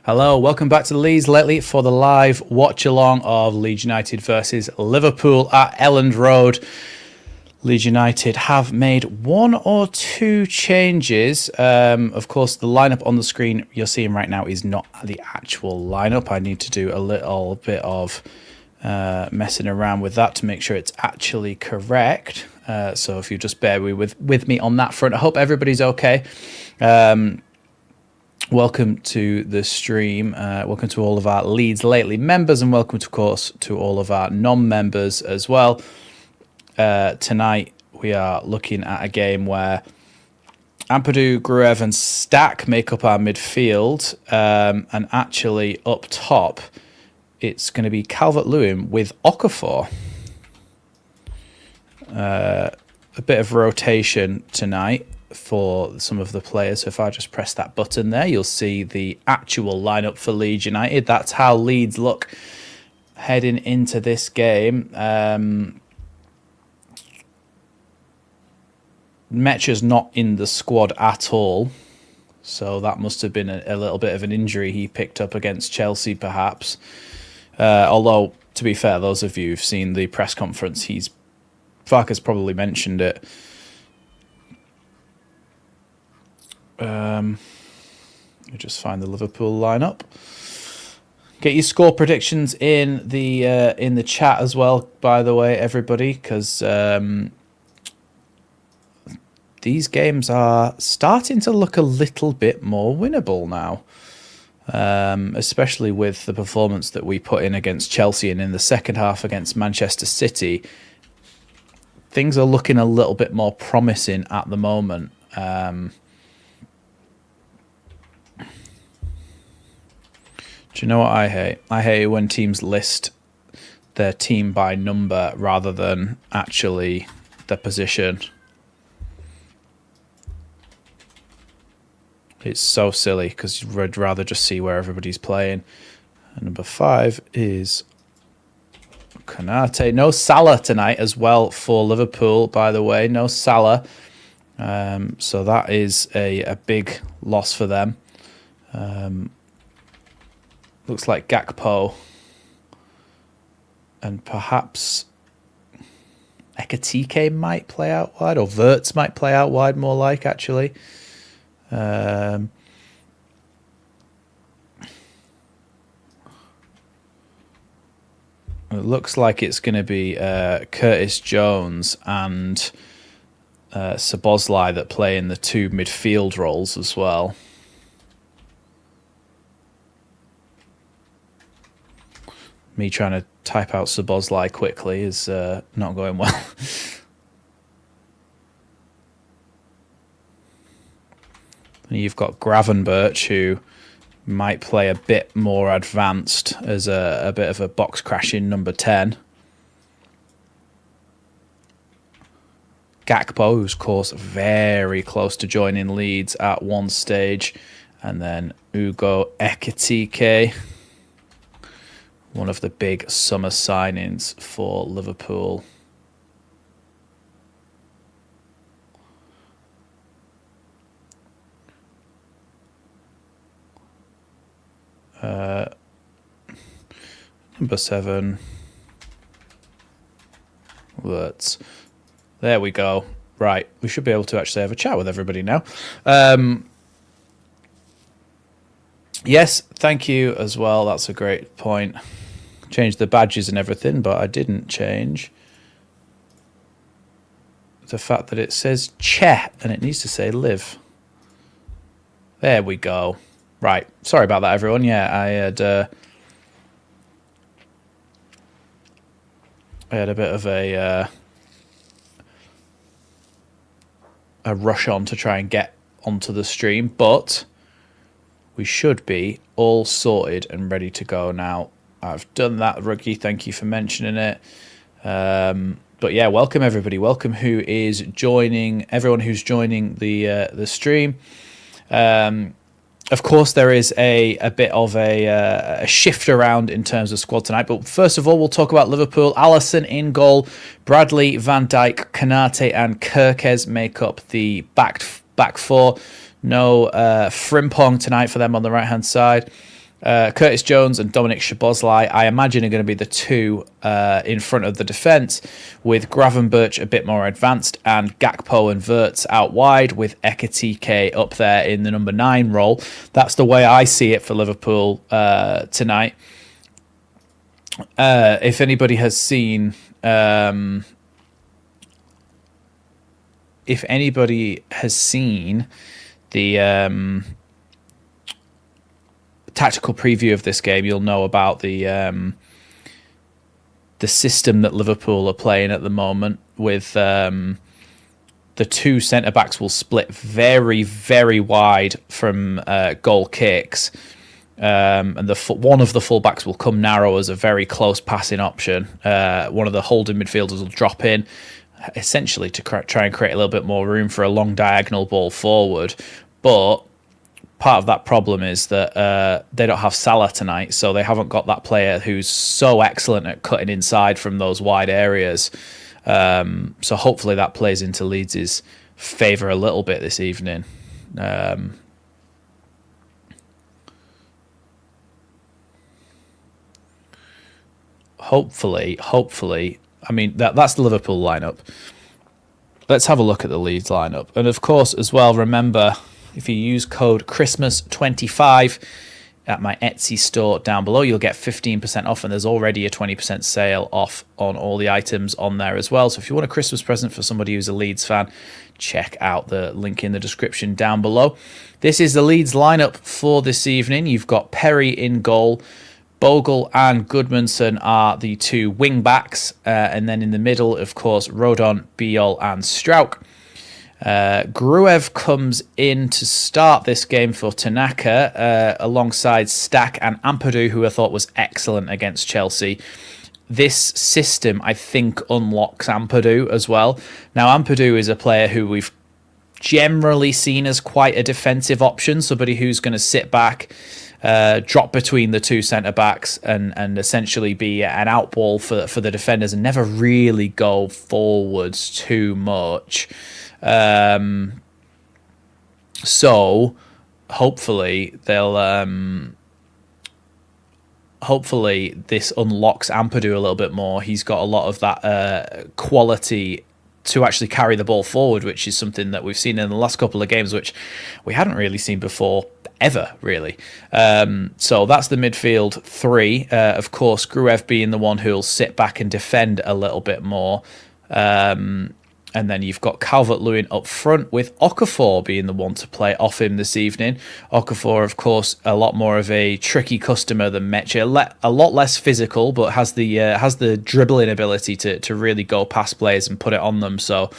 Hello, welcome back to Leeds Lately for the live watch-along of Leeds United versus Liverpool at Elland Road. Leeds United have made one or two changes. Of course, the lineup on the screen you're seeing right now is not the actual lineup. I need to do a little bit of messing around with that to make sure it's actually correct. So if you just bear with me on that front, I hope everybody's okay. Welcome to the stream. Welcome to all of our Leeds Lately members, and welcome, of course, to all of our non-members as well. Tonight, we are looking at a game where Ampadu, Gruev, and Stack make up our midfield, and actually up top, it's going to be Calvert-Lewin with Okafor. A bit of rotation tonight for some of the players. So if I just press that button there, you'll see the actual lineup for Leeds United. That's how Leeds look heading into this game. Mecha's not in the squad at all, so that must have been a little bit of an injury he picked up against Chelsea, perhaps. Although, to be fair, those of you who've seen the press conference, Farke's probably mentioned it. You just find the Liverpool lineup. Get your score predictions in the chat as well, by the way, everybody, because these games are starting to look a little bit more winnable now, especially with the performance that we put in against Chelsea and in the second half against Manchester City. Things are looking a little bit more promising at the moment. Do you know what I hate? I hate when teams list their team by number rather than actually their position. It's so silly because you'd rather just see where everybody's playing. And number 5 is Konate. No Salah tonight as well for Liverpool, by the way. No Salah. So that is a big loss for them. Looks like Gakpo and perhaps Ekatike might play out wide, or Wirtz might play out wide, more like, actually. It looks like it's going to be Curtis Jones and Szoboszlai that play in the two midfield roles as well. Me trying to type out Szoboszlai quickly is not going well. And you've got Gravenberch, who might play a bit more advanced as a bit of a box crashing number 10. Gakpo, who's, of course, very close to joining Leeds at one stage. And then Ugo Ekatike, one of the big summer signings for Liverpool. Number 7. Wirtz. There we go. Right, we should be able to actually have a chat with everybody now. Yes, thank you as well. That's a great point. Changed the badges and everything, but I didn't change the fact that it says Che and it needs to say live. There we go. Right. Sorry about that, everyone. Yeah, I had a bit of a rush on to try and get onto the stream, but we should be all sorted and ready to go now. I've done that, Rookie. Thank you for mentioning it. But yeah, welcome everybody. Welcome everyone who's joining the stream. Of course, there is a bit of a shift around in terms of squad tonight. But first of all, we'll talk about Liverpool. Alisson in goal. Bradley, Van Dijk, Konate and Kirkes make up the back four. No Frimpong tonight for them on the right-hand side. Curtis Jones and Dominic Szoboszlai, I imagine, are going to be the two in front of the defence, with Gravenberch a bit more advanced and Gakpo and Wirtz out wide, with Ekitike up there in the number 9 role. That's the way I see it for Liverpool tonight. If anybody has seen... the tactical preview of this game, you'll know about the system that Liverpool are playing at the moment, with the two centre-backs will split very, very wide from goal kicks, and one of the full-backs will come narrow as a very close passing option. One of the holding midfielders will drop in, essentially to try and create a little bit more room for a long diagonal ball forward. But part of that problem is that they don't have Salah tonight, so they haven't got that player who's so excellent at cutting inside from those wide areas. So hopefully that plays into Leeds' favour a little bit this evening. Hopefully, I mean, that's the Liverpool lineup. Let's have a look at the Leeds lineup. And of course, as well, remember, if you use code Christmas25 at my Etsy store down below, you'll get 15% off, and there's already a 20% sale off on all the items on there as well. So if you want a Christmas present for somebody who's a Leeds fan, check out the link in the description down below. This is the Leeds lineup for this evening. You've got Perry in goal. Bogle and Goodmanson are the two wing backs, and then in the middle, of course, Rodon, Biol and Strauch. Gruev comes in to start this game for Tanaka, alongside Stack and Ampadu, who I thought was excellent against Chelsea. This system, I think, unlocks Ampadu as well. Now, Ampadu is a player who we've generally seen as quite a defensive option, somebody who's going to sit back, drop between the two centre-backs and essentially be an outball for the defenders and never really go forwards too much. So hopefully hopefully this unlocks Ampadu a little bit more. He's got a lot of that quality to actually carry the ball forward, which is something that we've seen in the last couple of games, which we hadn't really seen before, ever, really. So that's the midfield three. Of course, Gruev being the one who'll sit back and defend a little bit more. And then you've got Calvert-Lewin up front, with Okafor being the one to play off him this evening. Okafor, of course, a lot more of a tricky customer than Meche, a lot less physical, but has the dribbling ability to really go past players and put it on them. So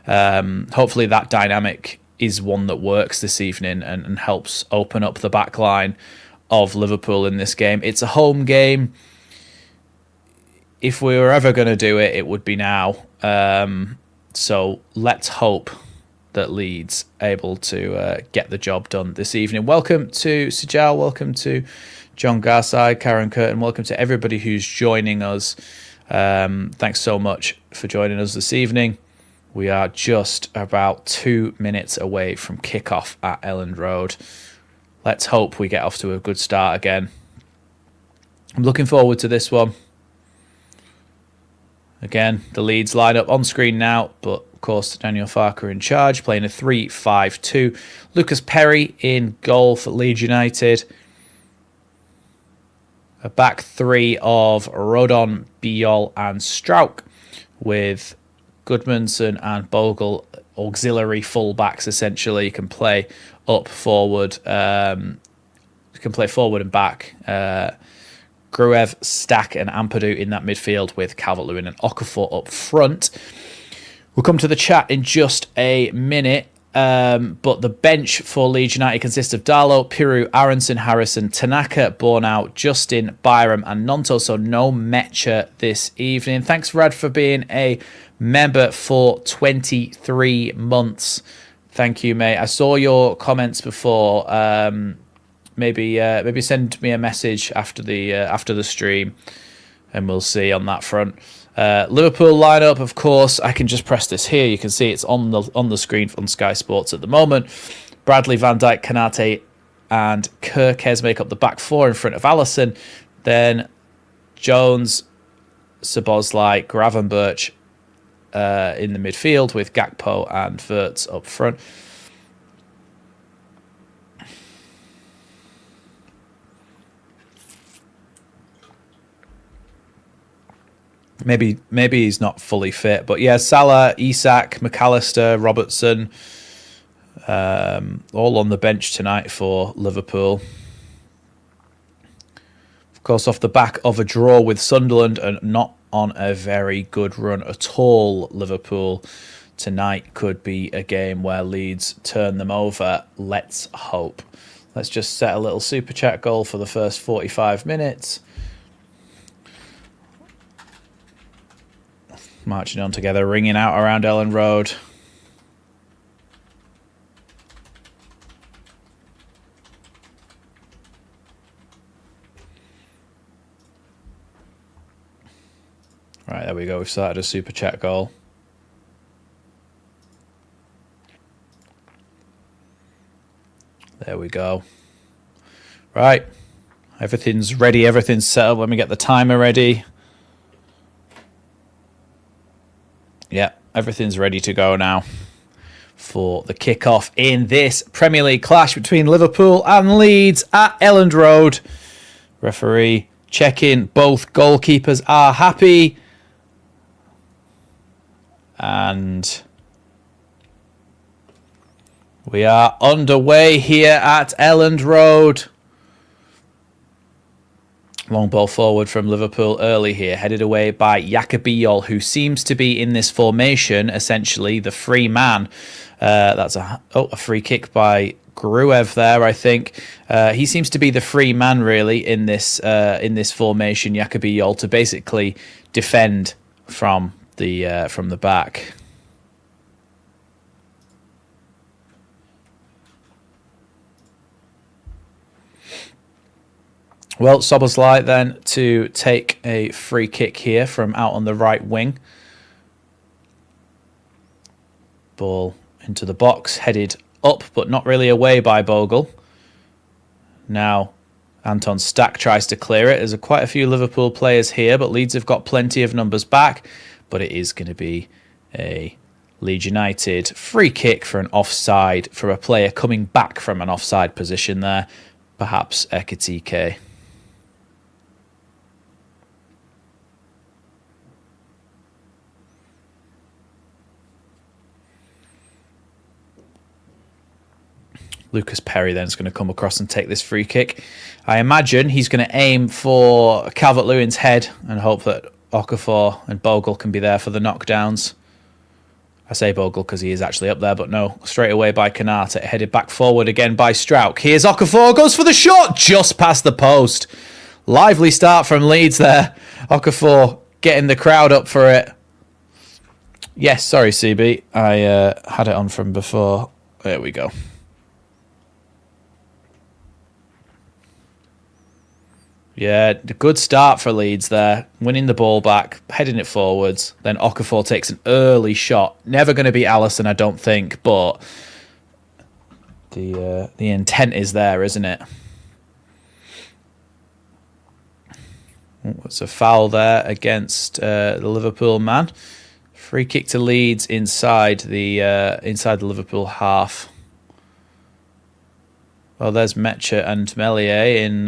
hopefully that dynamic is one that works this evening and helps open up the back line of Liverpool in this game. It's a home game. If we were ever going to do it, it would be now. So let's hope that Leeds able to get the job done this evening. Welcome to Sijal, welcome to John Garside, Karen Curtin, welcome to everybody who's joining us. Thanks so much for joining us this evening. We are just about 2 minutes away from kickoff at Elland Road. Let's hope we get off to a good start again. I'm looking forward to this one. Again, the Leeds lineup on screen now, but of course Daniel Farker in charge, playing a 3-5-2. Lucas Perry in goal for Leeds United. A back three of Rodon, Biol and Strauch, with Goodmanson and Bogle auxiliary full-backs, essentially. You can play up forward. You can play forward and back. Gruev, Stack and Ampadu in that midfield, with Calvert-Lewin and Okafor up front. We'll come to the chat in just a minute, but the bench for Leeds United consists of Darlow, Piru, Aronson, Harrison, Tanaka, Bornau, Justin, Byram and Nonto, so no Mecha this evening. Thanks, Rad, for being a member for 23 months. Thank you, mate. I saw your comments before. Maybe send me a message after the stream, and we'll see on that front. Liverpool lineup, of course. I can just press this here. You can see it's on the screen on Sky Sports at the moment. Bradley, Van Dijk, Kanate, and Kirkes make up the back four in front of Alisson. Then Jones, Szoboszlai, Gravenberch in the midfield with Gakpo and Wirtz up front. Maybe he's not fully fit, but yeah, Salah, Isak, McAllister, Robertson, all on the bench tonight for Liverpool. Of course, off the back of a draw with Sunderland and not on a very good run at all, Liverpool tonight could be a game where Leeds turn them over. Let's hope. Let's just set a little super chat goal for the first 45 minutes. Marching on together, ringing out around Elland Road. Right, there we go. We've started a super chat goal. There we go. Right. Everything's ready. Everything's set up. Let me get the timer ready. Yeah, everything's ready to go now for the kickoff in this Premier League clash between Liverpool and Leeds at Elland Road. Referee checking. Both goalkeepers are happy. And we are underway here at Elland Road. Long ball forward from Liverpool early here, headed away by Jakobijol, who seems to be in this formation, essentially the free man. That's a free kick by Gruev there, I think. He seems to be the free man, really, in this formation, Jakobijol, to basically defend from the back. Well, Szoboszlai then to take a free kick here from out on the right wing. Ball into the box, headed up, but not really away by Bogle. Now, Anton Stack tries to clear it. There's quite a few Liverpool players here, but Leeds have got plenty of numbers back. But it is going to be a Leeds United free kick for an offside, for a player coming back from an offside position there. Perhaps Ekitike. Lucas Perry then is going to come across and take this free kick. I imagine he's going to aim for Calvert-Lewin's head and hope that Okafor and Bogle can be there for the knockdowns. I say Bogle because he is actually up there, but no, straight away by Kanata, headed back forward again by Strauch. Here's Okafor, goes for the shot, just past the post. Lively start from Leeds there. Okafor getting the crowd up for it. Yes, sorry CB, I had it on from before. There we go. Yeah, good start for Leeds there. Winning the ball back, heading it forwards. Then Okafor takes an early shot. Never going to be Alisson, I don't think, but the intent is there, isn't it? It's a foul there against the Liverpool man. Free kick to Leeds inside the Liverpool half. Well, there's Mecha and Meslier in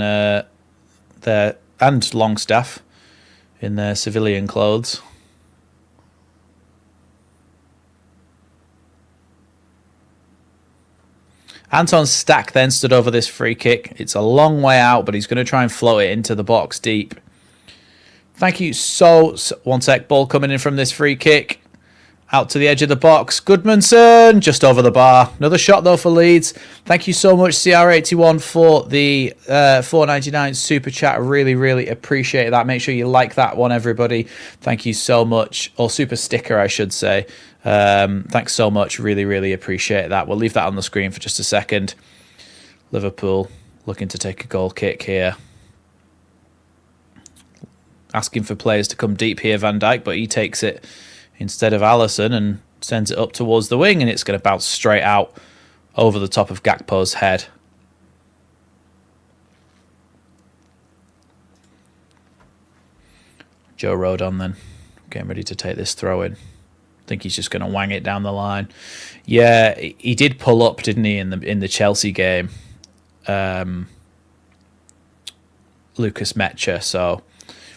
there, and Longstaff in their civilian clothes. Anton Stack then stood over this free kick. It's a long way out, but he's going to try and float it into the box deep. Thank you so... One sec, ball coming in from this free kick. Out to the edge of the box. Goodmanson, just over the bar. Another shot, though, for Leeds. Thank you so much, CR81, for the $4.99 super chat. Really, really appreciate that. Make sure you like that one, everybody. Thank you so much. Or super sticker, I should say. Thanks so much. Really, really appreciate that. We'll leave that on the screen for just a second. Liverpool looking to take a goal kick here. Asking for players to come deep here, Van Dijk, but he takes it instead of Alisson and sends it up towards the wing, and it's going to bounce straight out over the top of Gakpo's head. Joe Rodon then, getting ready to take this throw in. I think he's just going to wang it down the line. Yeah, he did pull up, didn't he, in the Chelsea game? Lucas Mecha. So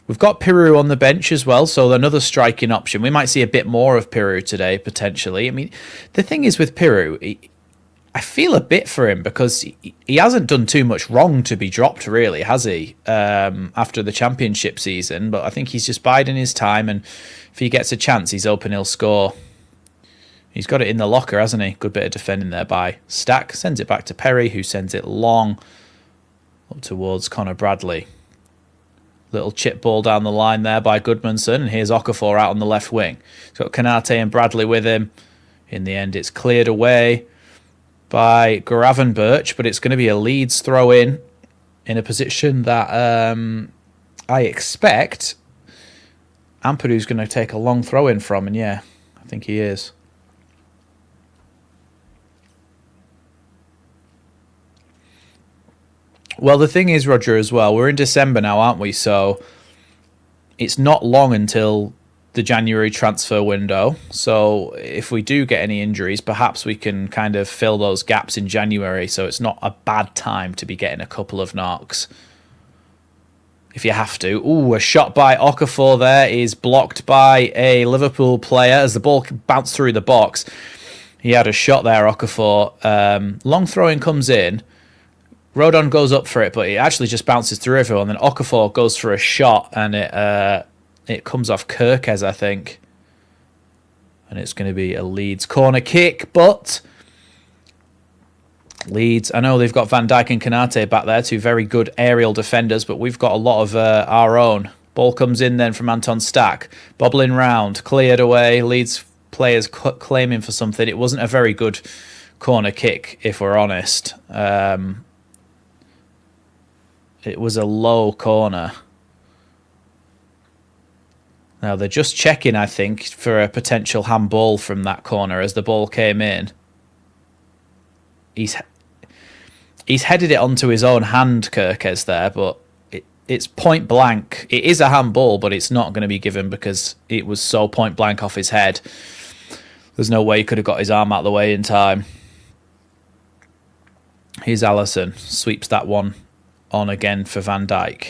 we've got Piru on the bench as well, so another striking option. We might see a bit more of Piru today, potentially. I mean, the thing is with Piru, I feel a bit for him because he hasn't done too much wrong to be dropped, really, has he, after the championship season? But I think he's just biding his time, and if he gets a chance, he's hoping he'll score. He's got it in the locker, hasn't he? Good bit of defending there by Stack. Sends it back to Perry, who sends it long up towards Connor Bradley. Little chip ball down the line there by Goodmanson, and here's Okafor out on the left wing. He's got Kanate and Bradley with him. In the end, it's cleared away by Gravenberch, but it's going to be a Leeds throw in a position that I expect Ampadu's going to take a long throw in from, and yeah, I think he is. Well, the thing is, Roger, as well, we're in December now, aren't we? So it's not long until the January transfer window. So if we do get any injuries, perhaps we can kind of fill those gaps in January. So it's not a bad time to be getting a couple of knocks if you have to. Ooh, a shot by Okafor there is blocked by a Liverpool player as the ball bounced through the box. He had a shot there, Okafor. Long throwing comes in. Rodon goes up for it, but it actually just bounces through everyone. Then Okafor goes for a shot, and it comes off Kirkes, I think. And it's going to be a Leeds corner kick, but Leeds, I know they've got Van Dijk and Kanate back there, two very good aerial defenders, but we've got a lot of our own. Ball comes in then from Anton Stack, bobbling round, cleared away. Leeds players claiming for something. It wasn't a very good corner kick, if we're honest. It was a low corner. Now, they're just checking, I think, for a potential handball from that corner as the ball came in. He's headed it onto his own hand, Kirkes, there, but it's point blank. It is a handball, but it's not going to be given because it was so point blank off his head. There's no way he could have got his arm out of the way in time. Here's Alisson. Sweeps that one on again for Van Dijk.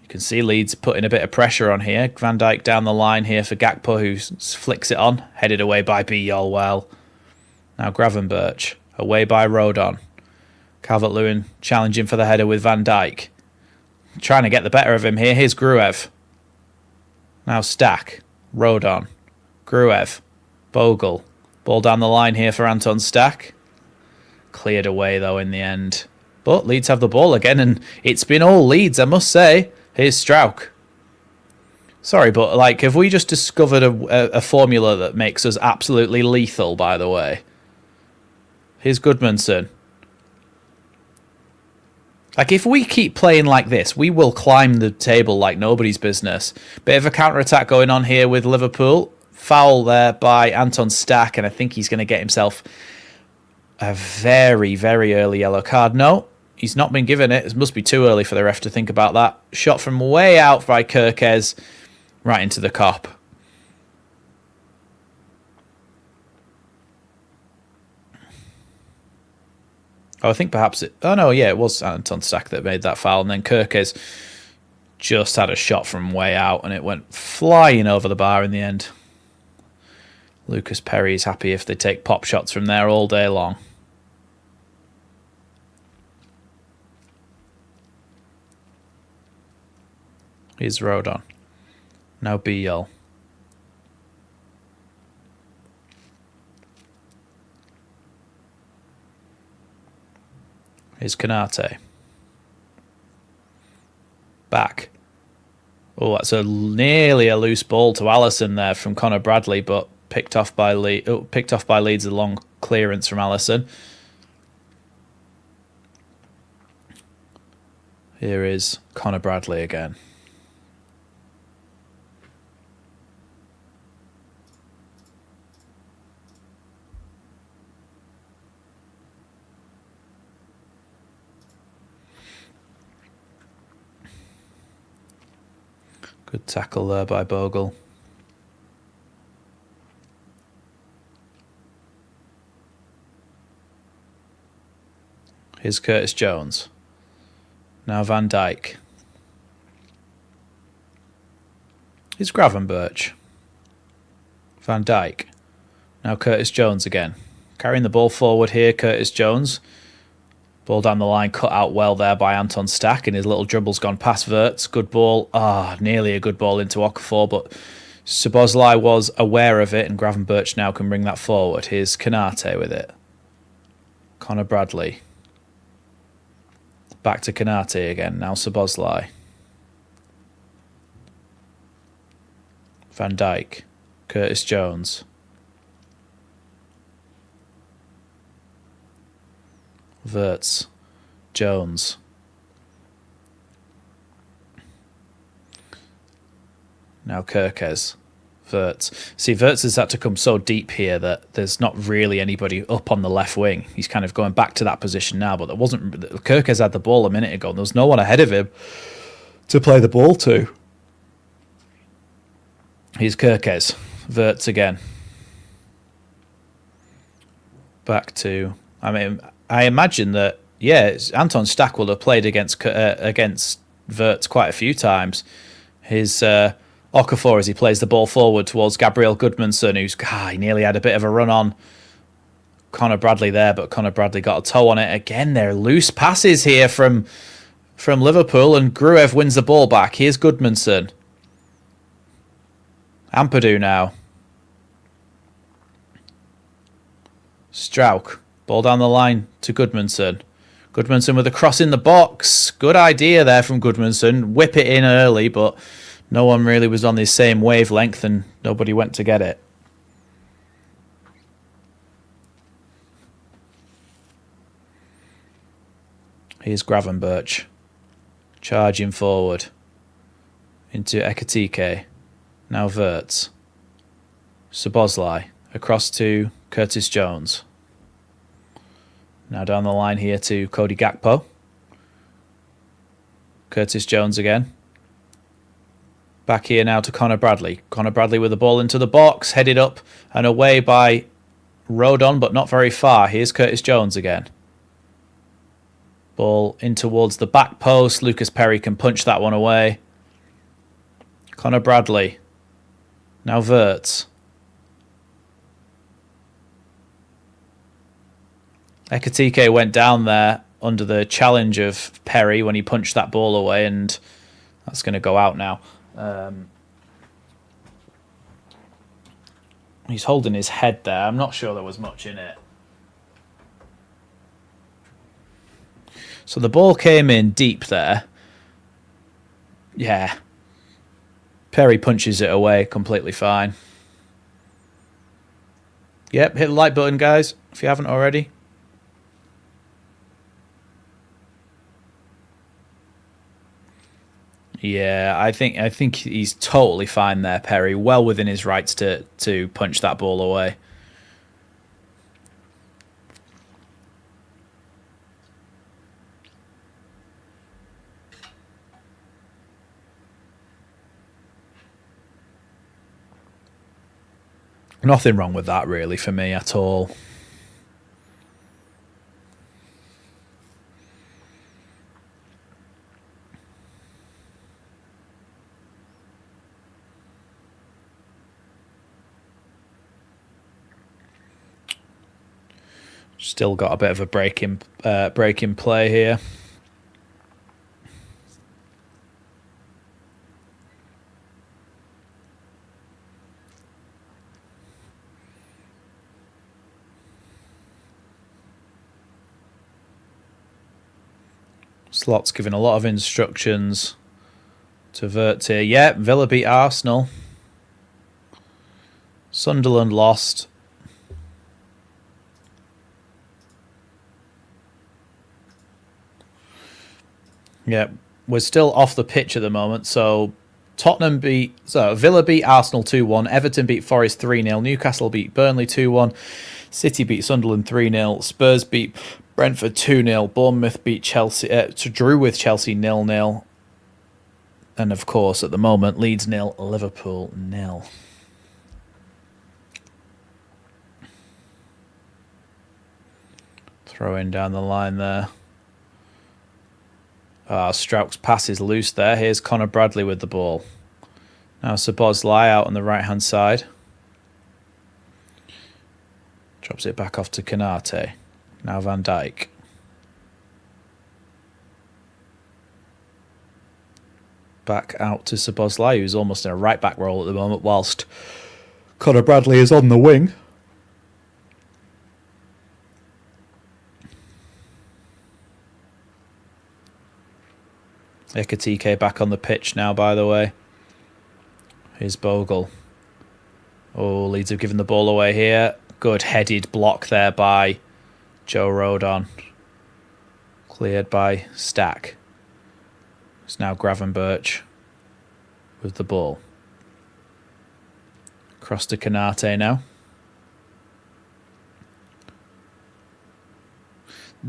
You can see Leeds putting a bit of pressure on here. Van Dijk down the line here for Gakpo, who flicks it on. Headed away by Bijol well. Now Gravenberch. Away by Rodon. Calvert-Lewin challenging for the header with Van Dijk. Trying to get the better of him here. Here's Gruev. Now Stack. Rodon. Gruev. Bogle. Ball down the line here for Anton Stack. Cleared away though in the end. But Leeds have the ball again, and it's been all Leeds, I must say. Here's Strauch. Sorry, but like, have we just discovered a formula that makes us absolutely lethal, by the way? Here's Goodmanson. Like, if we keep playing like this, we will climb the table like nobody's business. Bit of a counter-attack going on here with Liverpool. Foul there by Anton Stack, and I think he's going to get himself a very, very early yellow card. No, he's not been given it. It must be too early for the ref to think about that. Shot from way out by Kirkes, right into the cop. Oh, I think perhaps it... Oh, no, yeah, it was Anton Stack that made that foul. And then Kirkes just had a shot from way out, and it went flying over the bar in the end. Lucas Perry's happy if they take pop shots from there all day long. Here's Rodon. Now Bijol. Here's Kanate. Back. Oh, that's nearly a loose ball to Alisson there from Connor Bradley, but picked off by Leeds, a long clearance from Alisson. Here is Connor Bradley again. Good tackle there by Bogle. Here's Curtis Jones. Now Van Dijk. Here's Gravenberch. Van Dijk. Now Curtis Jones again. Carrying the ball forward here, Curtis Jones. Ball down the line, cut out well there by Anton Stack, and his little dribble's gone past Wirtz. Good ball. Nearly a good ball into Okafor, but Szoboszlai was aware of it, and Gravenberch now can bring that forward. Here's Konate with it. Connor Bradley. Back to Konate again. Now Szoboszlai. Van Dijk. Curtis Jones. Wirtz. Jones. Now Kirkes. Wirtz. See, Wirtz has had to come so deep here that there's not really anybody up on the left wing. He's kind of going back to that position now, but there wasn't. Kirkes had the ball a minute ago, and there was no one ahead of him to play the ball to. Here's Kirkes. Wirtz again. Back to. I imagine that, Anton Stack will have played against Wirtz quite a few times. His Okafor as he plays the ball forward towards Gabriel Goodmanson, he nearly had a bit of a run on Connor Bradley there, but Connor Bradley got a toe on it. Again, they're loose passes here from Liverpool, and Gruev wins the ball back. Here's Goodmanson. Ampadu now. Strauch. Ball down the line to Goodmanson. Goodmanson with a cross in the box. Good idea there from Goodmanson. Whip it in early, but no one really was on the same wavelength and nobody went to get it. Here's Gravenberch. Charging forward. Into Ekitike. Now Wirtz. Szoboszlai. Across to Curtis Jones. Now down the line here to Cody Gakpo. Curtis Jones again. Back here now to Connor Bradley. Connor Bradley with the ball into the box. Headed up and away by Rodon, but not very far. Here's Curtis Jones again. Ball in towards the back post. Lucas Perry can punch that one away. Connor Bradley. Now Wirtz. Ekitike went down there under the challenge of Perry when he punched that ball away, and that's going to go out now. He's holding his head there. I'm not sure there was much in it. So the ball came in deep there. Yeah. Perry punches it away completely fine. Yep, hit the like button, guys, if you haven't already. Yeah, I think he's totally fine there, Perry. Well within his rights to punch that ball away. Nothing wrong with that, really, for me at all. Still got a bit of a break in play here. Slot's giving a lot of instructions to Wirtz here. Yeah, Villa beat Arsenal. Sunderland lost. Yeah, we're still off the pitch at the moment. So Villa beat Arsenal 2-1. Everton beat Forest 3-0. Newcastle beat Burnley 2-1. City beat Sunderland 3-0. Spurs beat Brentford 2-0. Bournemouth beat Chelsea. Drew with Chelsea 0-0. And of course, at the moment, Leeds 0, Liverpool 0. Throwing down the line there. Strauch's pass is loose there. Here's Connor Bradley with the ball. Now Szoboszlai out on the right-hand side. Drops it back off to Konate. Now Van Dijk. Back out to Szoboszlai, who's almost in a right-back role at the moment, whilst Connor Bradley is on the wing. Ekitike back on the pitch now, by the way. Here's Bogle. Oh, Leeds have given the ball away here. Good headed block there by Joe Rodon. Cleared by Stack. It's now Gravenberch with the ball. Cross to Konate now.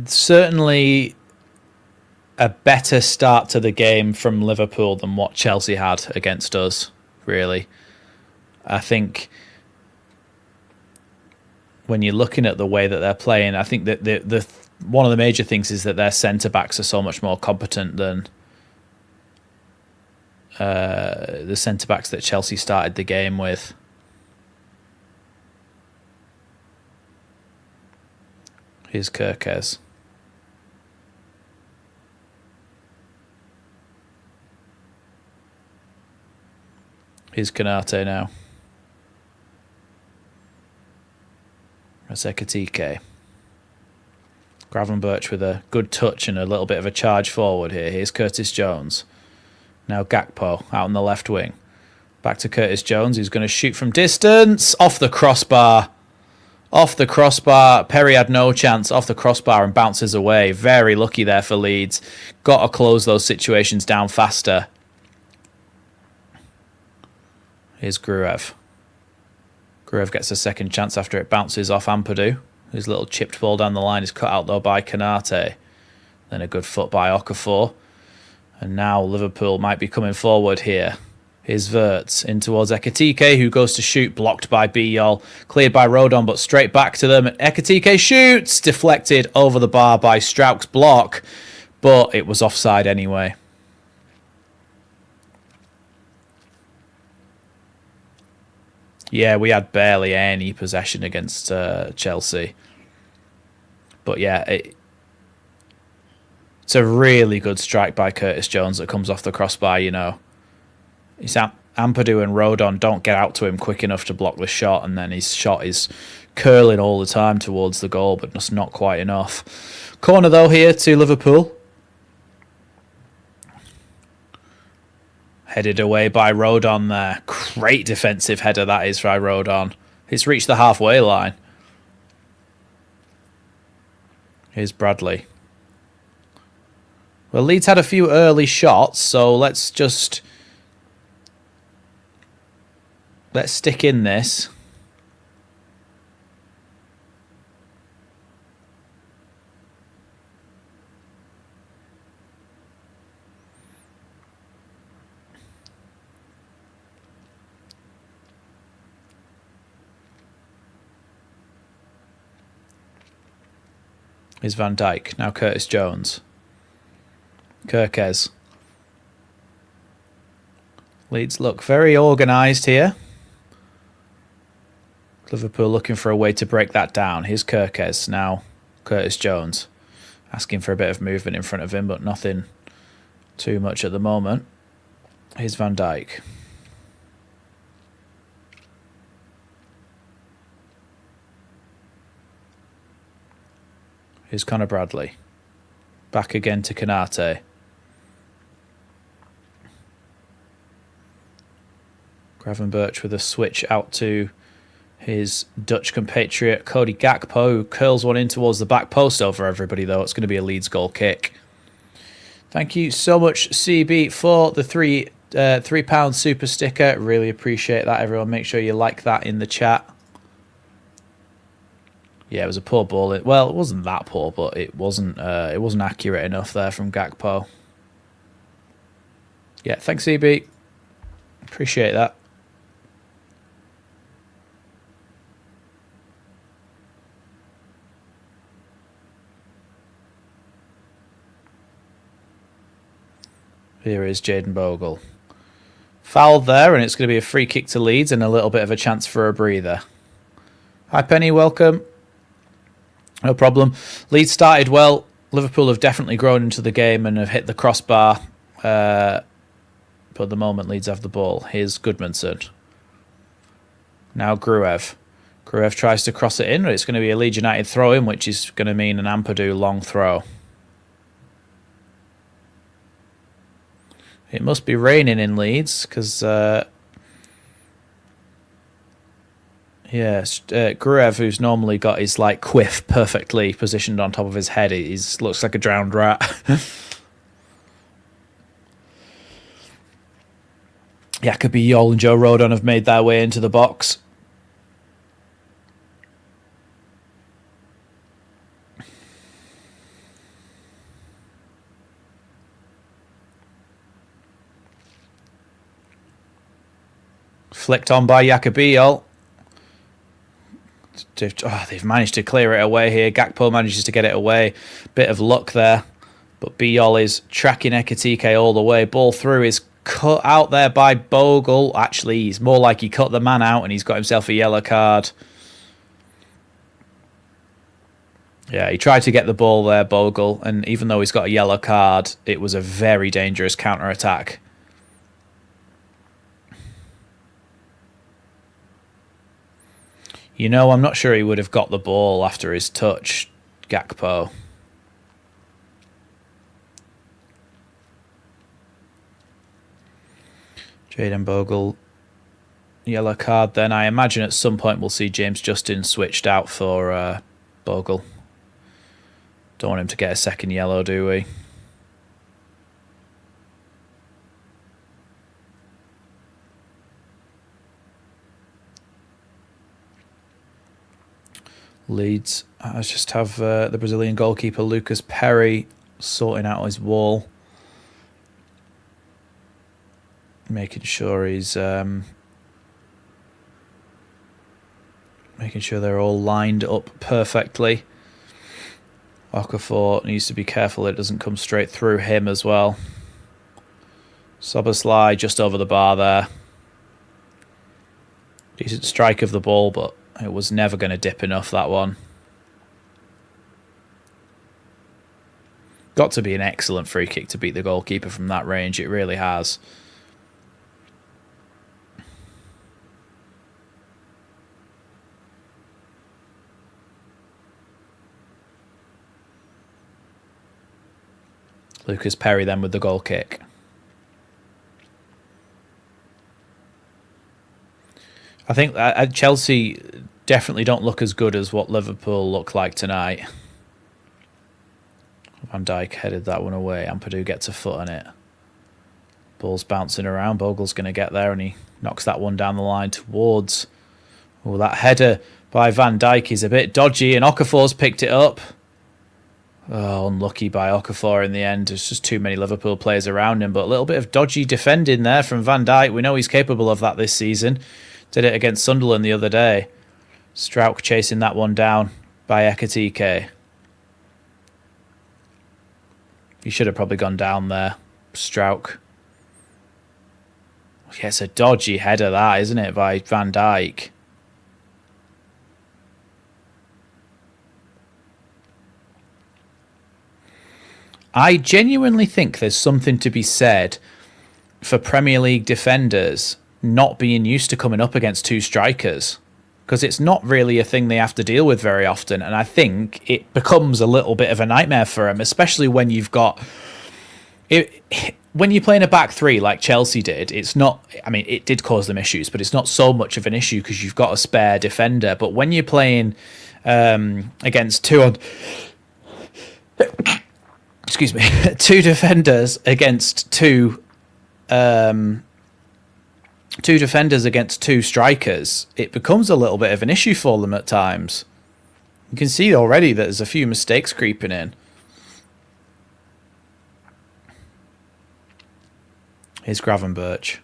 Certainly a better start to the game from Liverpool than what Chelsea had against us, really. I think when you're looking at the way that they're playing, I think that the one of the major things is that their centre-backs are so much more competent than the centre-backs that Chelsea started the game with. Here's Kirkes. Here's Konate now. That's Ekitike. Gravenberch with a good touch and a little bit of a charge forward here. Here's Curtis Jones. Now Gakpo out on the left wing. Back to Curtis Jones, who's going to shoot from distance. Off the crossbar. Off the crossbar. Perry had no chance. Off the crossbar and bounces away. Very lucky there for Leeds. Got to close those situations down faster. Here's Gruev. Gruev gets a second chance after it bounces off Ampadu. His little chipped ball down the line is cut out though by Konate. Then a good foot by Okafor. And now Liverpool might be coming forward here. Here's Wirtz in towards Ekitike, who goes to shoot, blocked by Bijol. Cleared by Rodon, but straight back to them. Ekitike shoots, deflected over the bar by Strauch's block, but it was offside anyway. Yeah, we had barely any possession against Chelsea. But yeah, it's a really good strike by Curtis Jones that comes off the crossbar, you know. It's Ampadu and Rodon don't get out to him quick enough to block the shot, and then his shot is curling all the time towards the goal, but just not quite enough. Corner, though, here to Liverpool. Headed away by Rodon there. Great defensive header that is by Rodon. It's reached the halfway line. Here's Bradley. Well, Leeds had a few early shots, so let's stick in this. Is Van Dijk. Now Curtis Jones. Kirkes. Leeds look very organised here. Liverpool looking for a way to break that down. Here's Kirkes. Now Curtis Jones. Asking for a bit of movement in front of him, but nothing too much at the moment. Here's Van Dijk. Here's Connor Bradley. Back again to Konate. Gravenberch with a switch out to his Dutch compatriot Cody Gakpo, who curls one in towards the back post over everybody, though. It's going to be a Leeds goal kick. Thank you so much, CB, for the £3 super sticker. Really appreciate that, everyone. Make sure you like that in the chat. Yeah, it was a poor ball. Well, it wasn't that poor, but it wasn't accurate enough there from Gakpo. Yeah, thanks, EB. Appreciate that. Here is Jaden Bogle. Fouled there, and it's going to be a free kick to Leeds and a little bit of a chance for a breather. Hi, Penny. Welcome. No problem. Leeds started well. Liverpool have definitely grown into the game and have hit the crossbar. But at the moment, Leeds have the ball. Here's Goodmanson. Now Gruev. Gruev tries to cross it in, but it's going to be a Leeds United throw-in, which is going to mean an Ampadu long throw. It must be raining in Leeds because, Gruev, who's normally got his like quiff perfectly positioned on top of his head, he looks like a drowned rat. Jacoby Yol and Joe Rodon have made their way into the box. Flicked on by Jacoby Yol. They've managed to clear it away here. Gakpo manages to get it away. Bit of luck there. But Biol is tracking Ekitike all the way. Ball through is cut out there by Bogle. Actually, he's more like he cut the man out and he's got himself a yellow card. Yeah, he tried to get the ball there, Bogle. And even though he's got a yellow card, it was a very dangerous counter-attack. You know, I'm not sure he would have got the ball after his touch, Gakpo. Jaden Bogle, yellow card then. I imagine at some point we'll see James Justin switched out for Bogle. Don't want him to get a second yellow, do we? Leeds. I just have the Brazilian goalkeeper Lucas Perry sorting out his wall. Making sure he's making sure they're all lined up perfectly. Okafor needs to be careful it doesn't come straight through him as well. Soboslai just over the bar there. Decent strike of the ball, but it was never going to dip enough, that one. Got to be an excellent free kick to beat the goalkeeper from that range. It really has. Lucas Perry then with the goal kick. I think Chelsea definitely don't look as good as what Liverpool look like tonight. Van Dijk headed that one away. Ampadu gets a foot on it. Ball's bouncing around. Bogle's going to get there and he knocks that one down the line towards... Oh, that header by Van Dijk is a bit dodgy and Okafor's picked it up. Oh, unlucky by Okafor in the end. There's just too many Liverpool players around him, but a little bit of dodgy defending there from Van Dijk. We know he's capable of that this season. Did it against Sunderland the other day. Strauch chasing that one down by Ekitike. He should have probably gone down there, Strauch. Yeah, it's a dodgy header that, isn't it, by Van Dijk. I genuinely think there's something to be said for Premier League defenders not being used to coming up against two strikers, because it's not really a thing they have to deal with very often, and I think it becomes a little bit of a nightmare for them, especially when you've got... When you're playing a back three like Chelsea did, it's not... I mean, it did cause them issues, but it's not so much of an issue because you've got a spare defender. But when you're playing against two defenders against two defenders against two strikers, it becomes a little bit of an issue for them at times. You can see already that there's a few mistakes creeping in. Here's Gravenberch.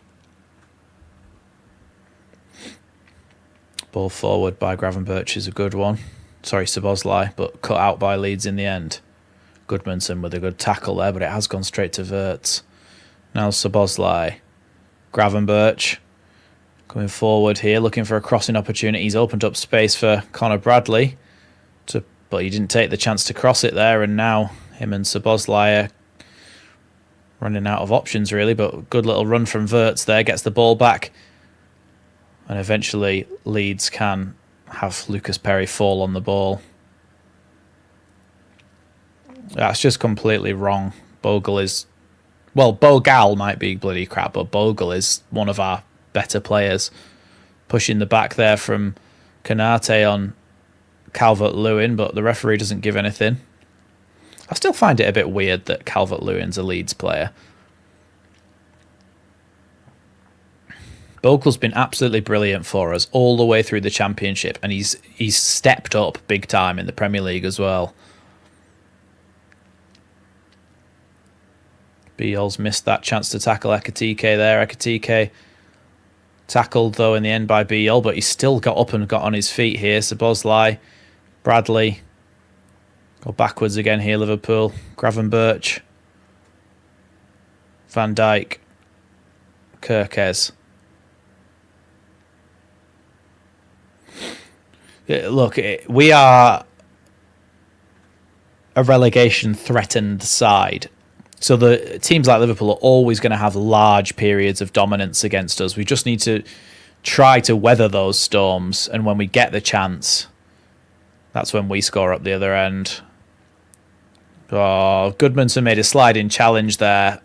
Ball forward by Gravenberch is a good one. Sorry, Szoboszlai, but cut out by Leeds in the end. Goodmanson with a good tackle there, but it has gone straight to Wirtz. Now Szoboszlai. Gravenberch coming forward here, looking for a crossing opportunity. He's opened up space for Connor Bradley, but he didn't take the chance to cross it there, and now him and Szoboszlai are running out of options, really, but good little run from Wirtz there, gets the ball back, and eventually Leeds can have Lucas Perry fall on the ball. That's just completely wrong. Bogle is... Well, Bogal might be bloody crap, but Bogle is one of our better players. Pushing the back there from Konate on Calvert-Lewin, but the referee doesn't give anything. I still find it a bit weird that Calvert-Lewin's a Leeds player. Bogle's been absolutely brilliant for us all the way through the Championship, and he's stepped up big time in the Premier League as well. Biel's missed that chance to tackle Ekitike there. Ekitike tackled, though, in the end by Biel, but he's still got up and got on his feet here. Szoboszlai, Bradley. Go backwards again here, Liverpool. Gravenberch. Van Dijk. Kirkes. Look, we are a relegation-threatened side. So the teams like Liverpool are always going to have large periods of dominance against us. We just need to try to weather those storms, and when we get the chance, that's when we score up the other end. Oh, Goodmanson made a sliding challenge there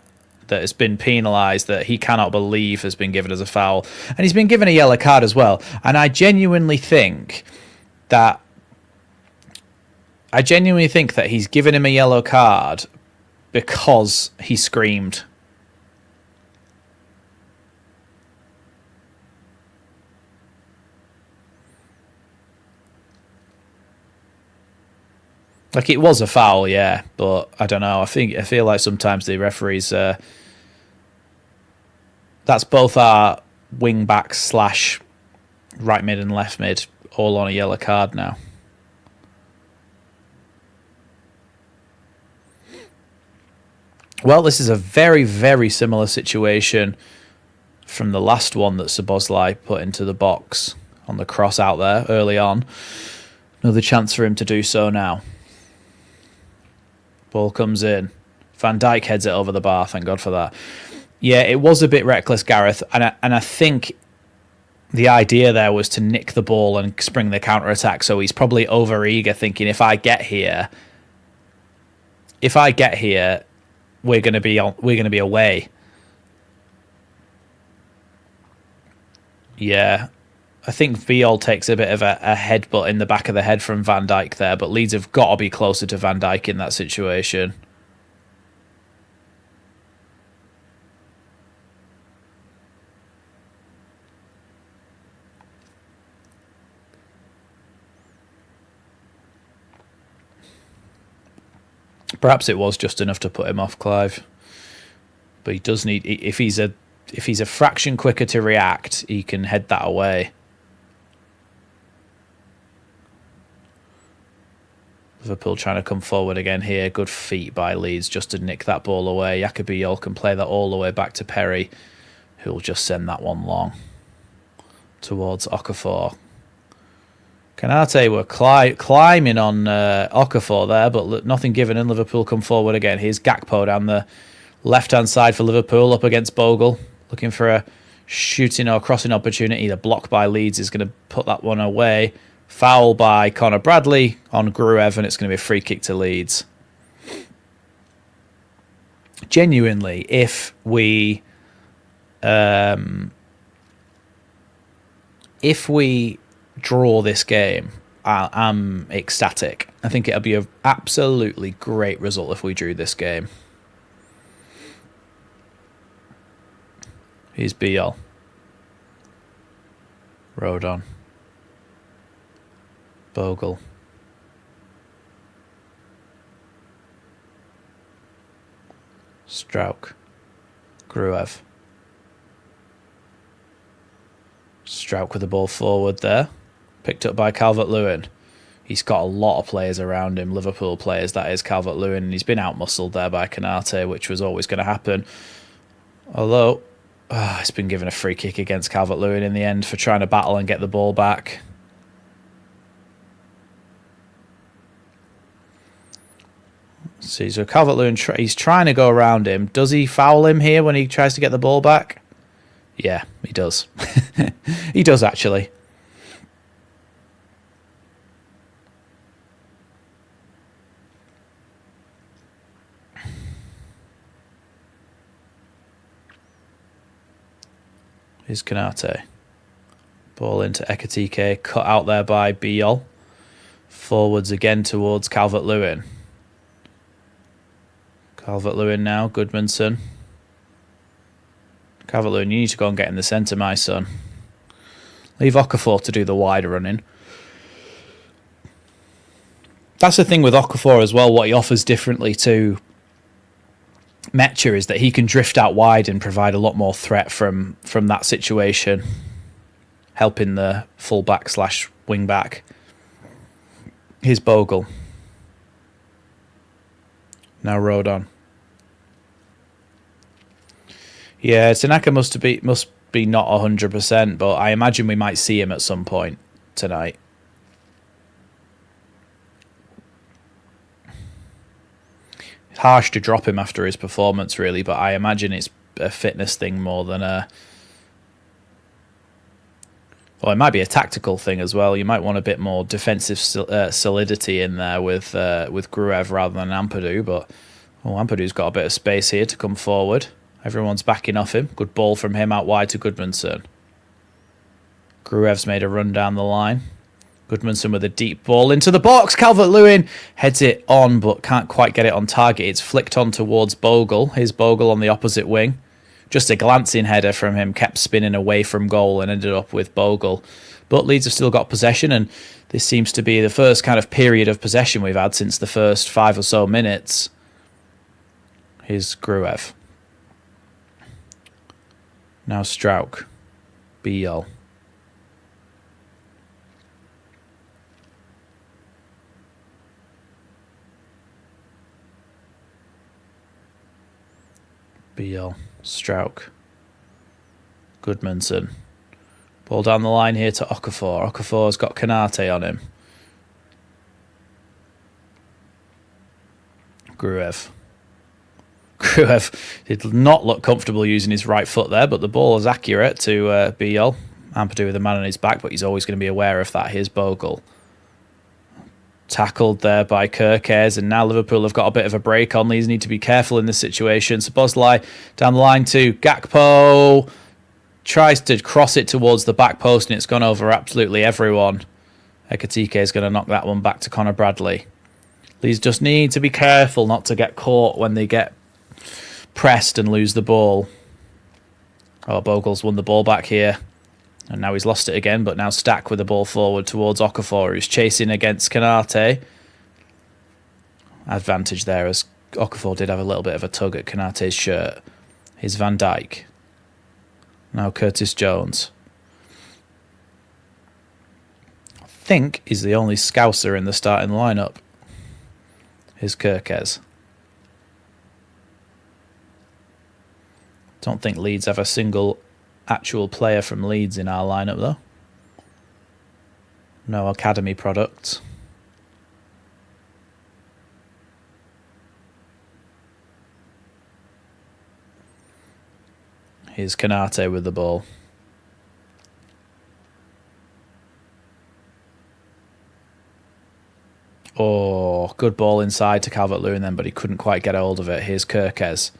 that has been penalised, that he cannot believe has been given as a foul. And he's been given a yellow card as well. And I genuinely think that he's given him a yellow card because he screamed. Like, it was a foul, yeah, but I don't know. I feel like sometimes the referees, that's both our wing back / right mid and left mid all on a yellow card now. Well, this is a very, very similar situation from the last one that Szoboszlai put into the box on the cross out there early on. Another chance for him to do so now. Ball comes in. Van Dijk heads it over the bar, thank God for that. Yeah, it was a bit reckless, Gareth, and I think the idea there was to nick the ball and spring the counter-attack, so he's probably over-eager, thinking if I get here, we're going to be away. Yeah, I think Viol takes a bit of a headbutt in the back of the head from Van Dijk there, but Leeds have got to be closer to Van Dijk in that situation. Perhaps it was just enough to put him off, Clive. But he does need... If he's a fraction quicker to react, he can head that away. Liverpool trying to come forward again here. Good feet by Leeds just to nick that ball away. Jacobiol can play that all the way back to Perry, who'll just send that one long towards Okafor. Konate were climbing on Okafor there, but nothing given, and Liverpool come forward again. Here's Gakpo down the left-hand side for Liverpool, up against Bogle, looking for a shooting or crossing opportunity. The block by Leeds is going to put that one away. Foul by Connor Bradley on Gruev, and it's going to be a free kick to Leeds. Genuinely, if we draw this game, I'm ecstatic. I think it'll be an absolutely great result if we drew this game. Here's Biel. Rodon. Bogle. Strauch. Gruev. Strauch with the ball forward there. Picked up by Calvert-Lewin. He's got a lot of players around him, Liverpool players, that is Calvert-Lewin, and he's been out-muscled there by Konate, which was always going to happen. Although, it's been given a free kick against Calvert-Lewin in the end for trying to battle and get the ball back. See, so Calvert-Lewin, he's trying to go around him. Does he foul him here when he tries to get the ball back? Yeah, he does. He does, actually. Here's Konate. Ball into Ekitike. Cut out there by Biol. Forwards again towards Calvert-Lewin. Calvert-Lewin now. Goodmanson. Calvert-Lewin, you need to go and get in the centre, my son. Leave Okafor to do the wide running. That's the thing with Okafor as well. What he offers differently to Mecha is that he can drift out wide and provide a lot more threat from that situation, helping the full-back / wing-back. Here's Bogle. Now Rodon. Yeah, Tanaka must be not 100%, but I imagine we might see him at some point tonight. It's harsh to drop him after his performance, really, but I imagine it's a fitness thing more than a... Well, it might be a tactical thing as well. You might want a bit more defensive solidity in there with Gruev rather than Ampadu, but Ampadu's got a bit of space here to come forward. Everyone's backing off him. Good ball from him out wide to Goodmanson. Gruev's made a run down the line. Goodmanson with a deep ball into the box. Calvert-Lewin heads it on, but can't quite get it on target. It's flicked on towards Bogle. Here's Bogle on the opposite wing. Just a glancing header from him, kept spinning away from goal and ended up with Bogle. But Leeds have still got possession, and this seems to be the first kind of period of possession we've had since the first 5 or so minutes. Here's Gruev. Now Strauch. Biol. Biol. Strauch. Goodmanson. Ball down the line here to Okafor. Okafor's got Konate on him. Gruev. Gruev did not look comfortable using his right foot there, but the ball is accurate to Biol. Ampadu with the man on his back, but he's always going to be aware of that. Here's Bogle. Tackled there by Kirkes, and now Liverpool have got a bit of a break on. Leeds need to be careful in this situation. Szoboszlai down the line to Gakpo. Tries to cross it towards the back post, and it's gone over absolutely everyone. Ekitike is going to knock that one back to Connor Bradley. Leeds just need to be careful not to get caught when they get pressed and lose the ball. Oh, Bogle's won the ball back here. And now he's lost it again, but now Stack with the ball forward towards Okafor, who's chasing against Konate. Advantage there, as Okafor did have a little bit of a tug at Konate's shirt. Here's Van Dijk. Now Curtis Jones. I think he's the only Scouser in the starting lineup. Here's Kirkes. Don't think Leeds have a single actual player from Leeds in our lineup, though. No academy products. Here's Konate with the ball. Oh, good ball inside to Calvert-Lewin then, but he couldn't quite get a hold of it. Here's Kirkes.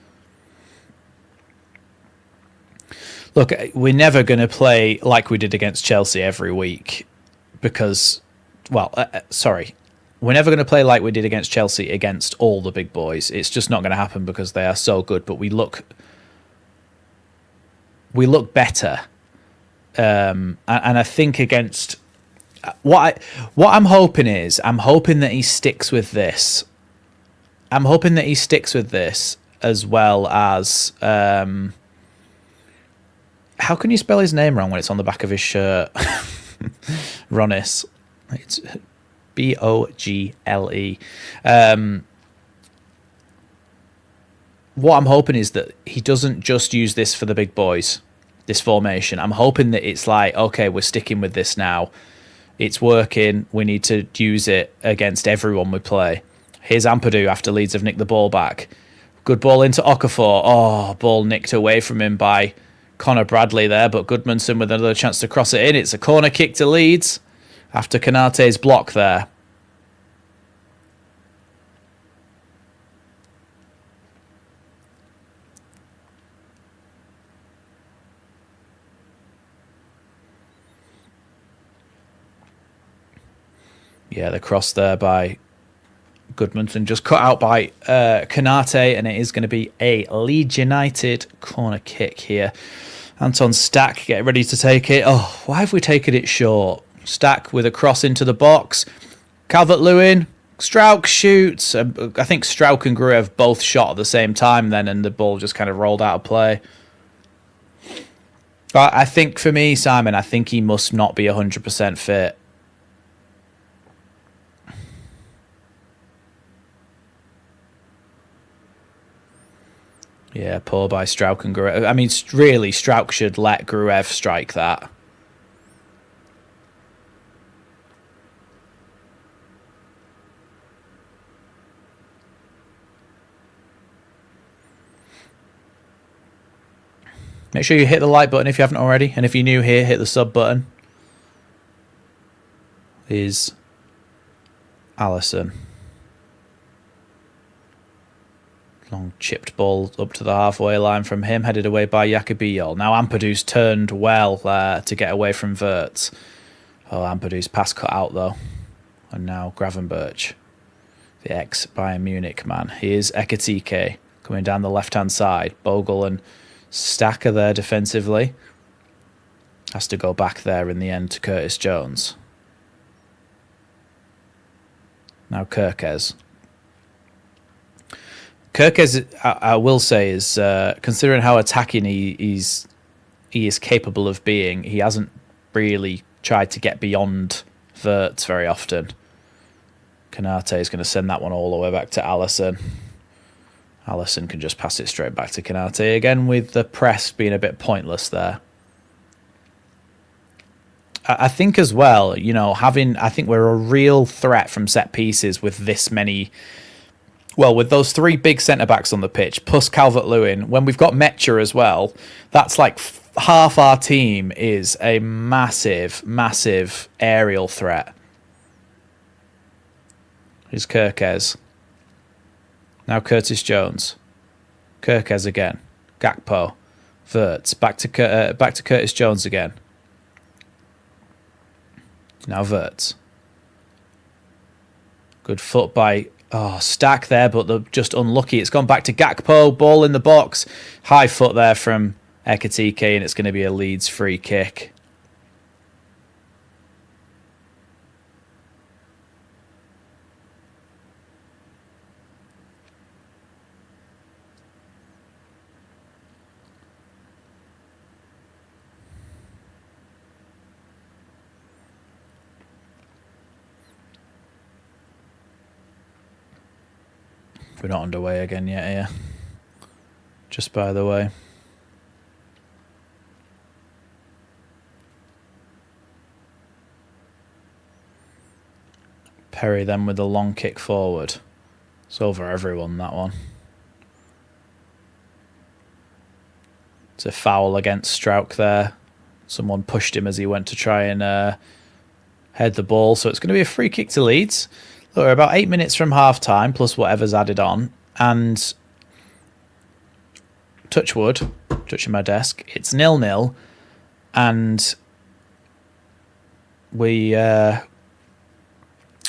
Look, we're never going to play like we did against Chelsea every week because, well, sorry. We're never going to play like we did against Chelsea against all the big boys. It's just not going to happen because they are so good, but we look better. And I think against... What I'm hoping is, I'm hoping that he sticks with this. I'm hoping that he sticks with this as well as... How can you spell his name wrong when it's on the back of his shirt? Ronis. It's Bogle. What I'm hoping is that he doesn't just use this for the big boys, this formation. I'm hoping that it's like, okay, we're sticking with this now. It's working. We need to use it against everyone we play. Here's Ampadu after Leeds have nicked the ball back. Good ball into Okafor. Oh, ball nicked away from him by Connor Bradley there, but Goodmanson with another chance to cross it in. It's a corner kick to Leeds after Konate's block there. Yeah, the cross there by Goodmanson just cut out by Konate, and it is going to be a Leeds United corner kick here. Anton Stack getting ready to take it. Oh, why have we taken it short? Stack with a cross into the box. Calvert-Lewin. Strauch shoots. I think Strauch and Gruev both shot at the same time then, and the ball just kind of rolled out of play. But I think for me, Simon, I think he must not be 100% fit. Yeah, poor by Strauch and Gruev. I mean, really, Strauch should let Gruev strike that. Make sure you hit the like button if you haven't already. And if you're new here, hit the sub button. Is Allison. Long chipped ball up to the halfway line from him, headed away by Jakubijol. Now Ampadu's turned well to get away from Wirtz. Oh, Ampadu's pass cut out though. And now Gravenberch, the ex-Bayern Munich man. Here's Ekitike coming down the left-hand side. Bogle and Stacker there defensively. Has to go back there in the end to Curtis Jones. Now Kirkes. Kirkes, I will say, is considering how attacking he is capable of being, he hasn't really tried to get beyond Wirtz very often. Konate is going to send that one all the way back to Allison. Allison can just pass it straight back to Konate again, with the press being a bit pointless there. I think as well, you know, I think we're a real threat from set pieces with this many. Well, with those three big centre-backs on the pitch, plus Calvert-Lewin, when we've got Metcher as well, that's like half our team is a massive, massive aerial threat. Here's Kirkes. Now Curtis Jones. Kirkes again. Gakpo. Wirtz. Back to Curtis Jones again. Now Wirtz. Good foot by... Oh, Stack there, but they're just unlucky. It's gone back to Gakpo. Ball in the box. High foot there from Ekitike, and it's going to be a Leeds free kick. We're not underway again yet here. Just by the way. Perry then with the long kick forward. It's over everyone, that one. It's a foul against Strauch there. Someone pushed him as he went to try and head the ball. So it's going to be a free kick to Leeds. Look, we're about 8 minutes from half-time, plus whatever's added on. And touch wood, touching my desk, it's 0-0. And we're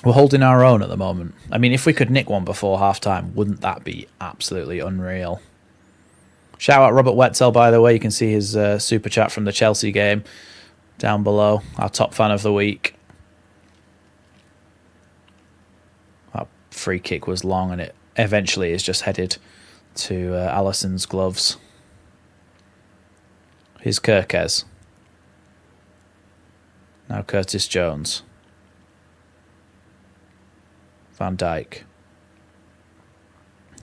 holding our own at the moment. I mean, if we could nick one before half-time, wouldn't that be absolutely unreal? Shout out Robert Wetzel, by the way. You can see his super chat from the Chelsea game down below. Our top fan of the week. That free kick was long, and it eventually is just headed to Allison's gloves. Here's Kirkes. Now Curtis Jones. Van Dijk.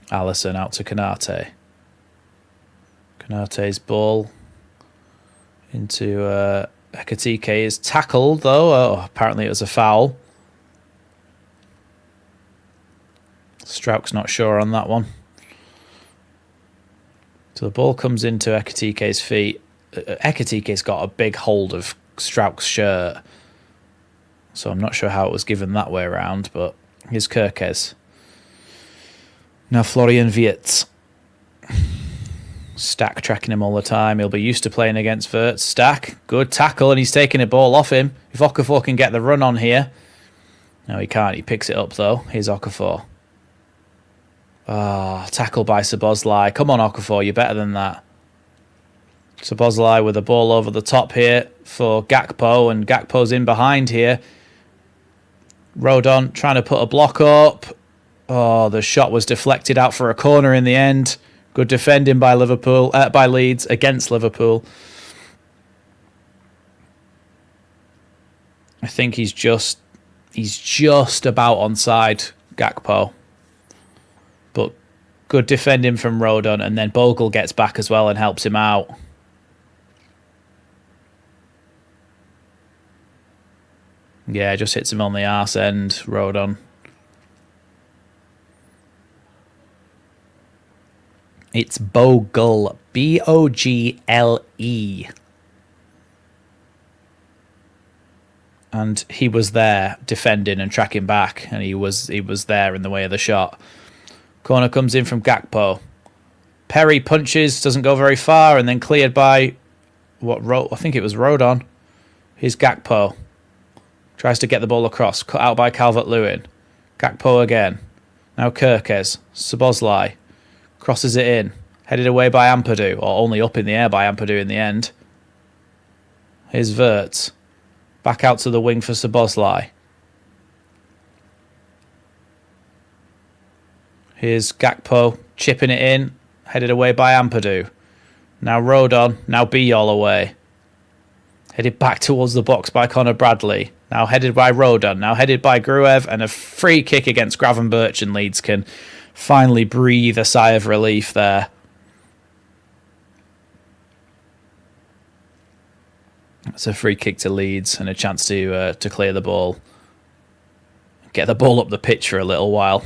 Alisson out to Konate. Konate's ball into Ekitike is tackled, though. Oh, apparently it was a foul. Strauch's not sure on that one. So the ball comes into Ekitike's feet. Ekitike's got a big hold of Strauch's shirt. So I'm not sure how it was given that way around, but here's Kirkes. Now Florian Wirtz. Stack tracking him all the time. He'll be used to playing against Wirtz. Stack, good tackle, and he's taking a ball off him. If Okafor can get the run on here. No, he can't. He picks it up, though. Here's Okafor. Ah, tackle by Szoboszlai. Come on, Okafor, you're better than that. Szoboszlai with the ball over the top here for Gakpo, and Gakpo's in behind here. Rodon trying to put a block up. Oh, the shot was deflected out for a corner in the end. Good defending by Liverpool, by Leeds against Liverpool. I think he's just about onside, Gakpo. But good defending from Rodon, and then Bogle gets back as well and helps him out. Yeah, just hits him on the arse end, Rodon. It's Bogle, Bogle. And he was there defending and tracking back, and he was there in the way of the shot. Corner comes in from Gakpo. Perry punches, doesn't go very far, and then cleared by I think it was Rodon. Here's Gakpo. Tries to get the ball across, cut out by Calvert-Lewin. Gakpo again. Now Kirkes. Szoboszlai. Crosses it in. Headed away by Ampadu, or only up in the air by Ampadu in the end. Here's Wirtz. Back out to the wing for Szoboszlai. Here's Gakpo chipping it in. Headed away by Ampadu. Now Rodon. Now Bijol away. Headed back towards the box by Conor Bradley. Now headed by Rodon. Now headed by Gruev. And a free kick against Gravenberch, and Leeds can finally breathe a sigh of relief there. It's a free kick to Leeds and a chance to clear the ball. Get the ball up the pitch for a little while.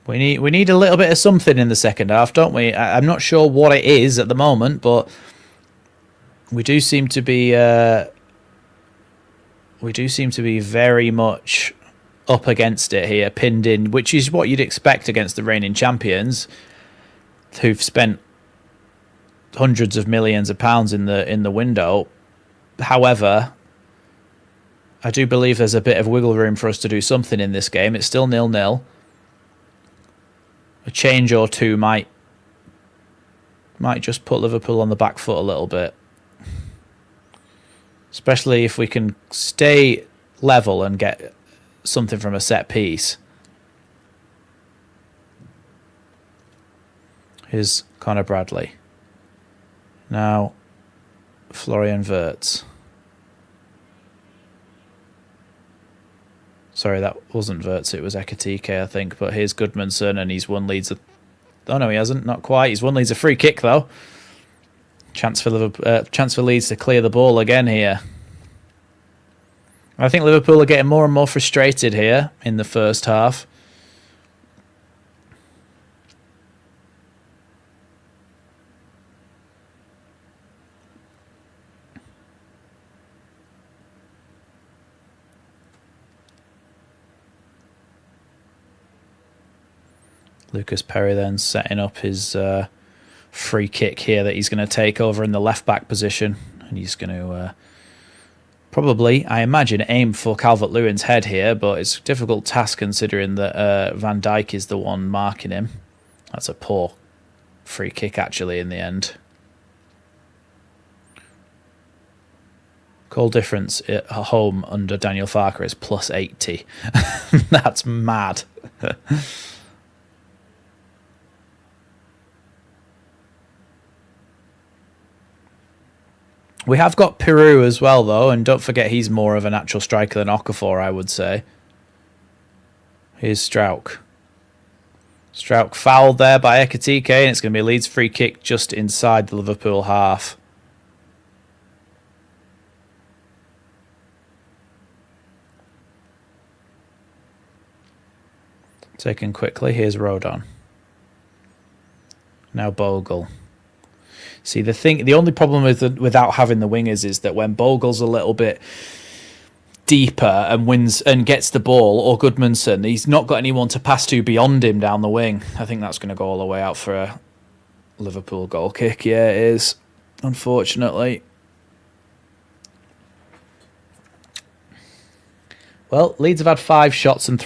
We need a little bit of something in the second half, don't we? I'm not sure what it is at the moment, but we do seem to be very much up against it here, pinned in, which is what you'd expect against the reigning champions, who've spent hundreds of millions of pounds in the window. However, I do believe there's a bit of wiggle room for us to do something in this game. It's still 0-0. A change or two might just put Liverpool on the back foot a little bit. Especially if we can stay level and get something from a set piece. Here's Conor Bradley. Now, Florian Wirtz. Sorry, that wasn't Wirtz, it was Ekitike, I think. But here's Goodmanson, and he's won Leeds. Oh, no, he hasn't. Not quite. He's won Leeds a free kick, though. Chance for Leeds to clear the ball again here. I think Liverpool are getting more and more frustrated here in the first half. Lucas Perry then setting up his free kick here that he's going to take over in the left-back position. And he's going to probably, I imagine, aim for Calvert-Lewin's head here, but it's a difficult task considering that Van Dijk is the one marking him. That's a poor free kick, actually, in the end. Goal difference at home under Daniel Farker is plus 80. That's mad. We have got Peru as well, though, and don't forget he's more of a natural striker than Okafor, I would say. Here's Strauch. Strauch fouled there by Ekitike, and it's going to be a Leeds free kick just inside the Liverpool half. Taken quickly. Here's Rodon. Now Bogle. See, the only problem without having the wingers is that when Bogle's a little bit deeper and wins and gets the ball, or Goodmanson, he's not got anyone to pass to beyond him down the wing. I think that's going to go all the way out for a Liverpool goal kick. Yeah, it is, unfortunately. Well, Leeds have had 5 shots and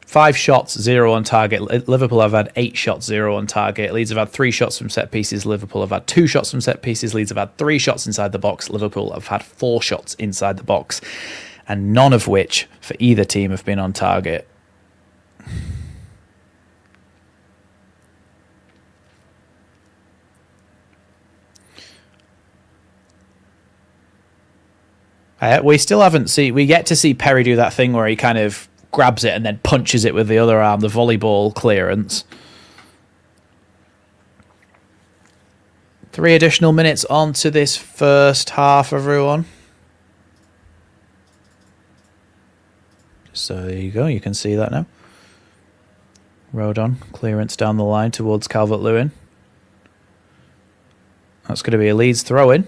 5 shots, 0 on target. Liverpool have had 8 shots, 0 on target. Leeds have had 3 shots from set pieces. Liverpool have had 2 shots from set pieces. Leeds have had 3 shots inside the box. Liverpool have had 4 shots inside the box, and none of which for either team have been on target. We still haven't seen. We get to see Perry do that thing where he kind of grabs it and then punches it with the other arm, the volleyball clearance. 3 additional minutes onto this first half, everyone. So there you go, you can see that now. Rodon, clearance down the line towards Calvert-Lewin. That's going to be a Leeds throw-in.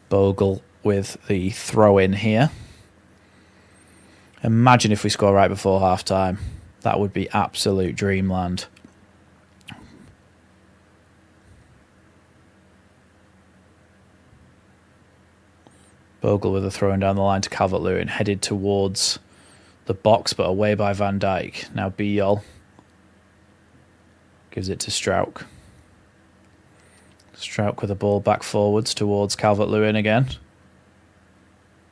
Bogle with the throw-in here. Imagine if we score right before half-time. That would be absolute dreamland. Bogle with a throw-in down the line to Calvert-Lewin, headed towards the box, but away by Van Dijk. Now Biol gives it to Strauch. Strauch with the ball back forwards towards Calvert-Lewin again.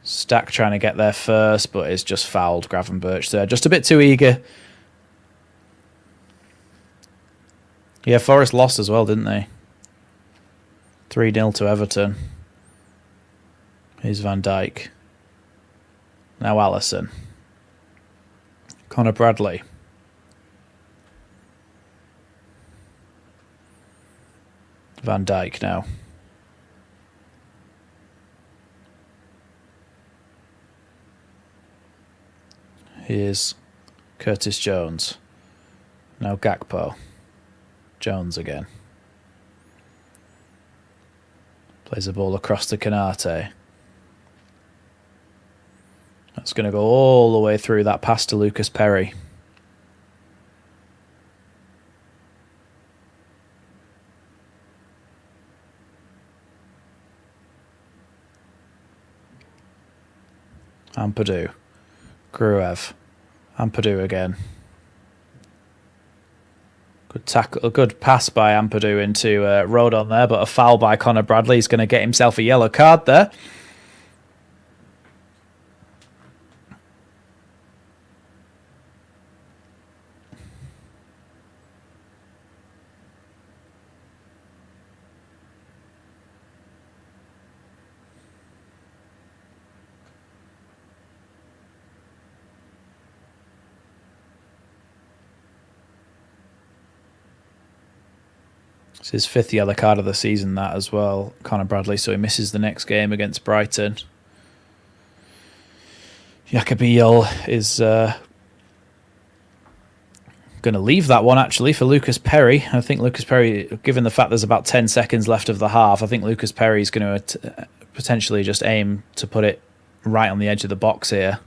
Stack trying to get there first, but it's just fouled Gravenberch there. Just a bit too eager. Yeah, Forest lost as well, didn't they? 3-0 to Everton. Here's Van Dijk. Now Allison. Connor Bradley. Van Dijk now. Here's Curtis Jones. Now Gakpo. Jones again. Plays the ball across to Konate. That's going to go all the way through that pass to Lucas Perry. Ampadu. Gruev. Ampadu again. Good tackle, a good pass by Ampadu into Rodon there, but a foul by Connor Bradley. He's going to get himself a yellow card there. It's his 5th yellow card of the season, that as well, Connor Bradley, so he misses the next game against Brighton. Yacobiel is going to leave that one, actually, for Lucas Perry. I think Lucas Perry, given the fact there's about 10 seconds left of the half, I think Lucas Perry is going to potentially just aim to put it right on the edge of the box here.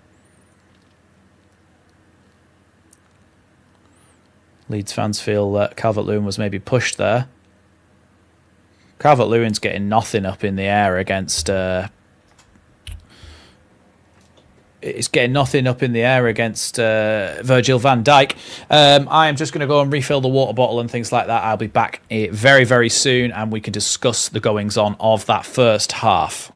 Leeds fans feel that Calvert-Lewin was maybe pushed there. Calvert-Lewin's getting nothing up in the air against is getting nothing up in the air against Virgil van Dijk. I am just going to go and refill the water bottle and things like that. I'll be back very, very soon, and we can discuss the goings-on of that first half.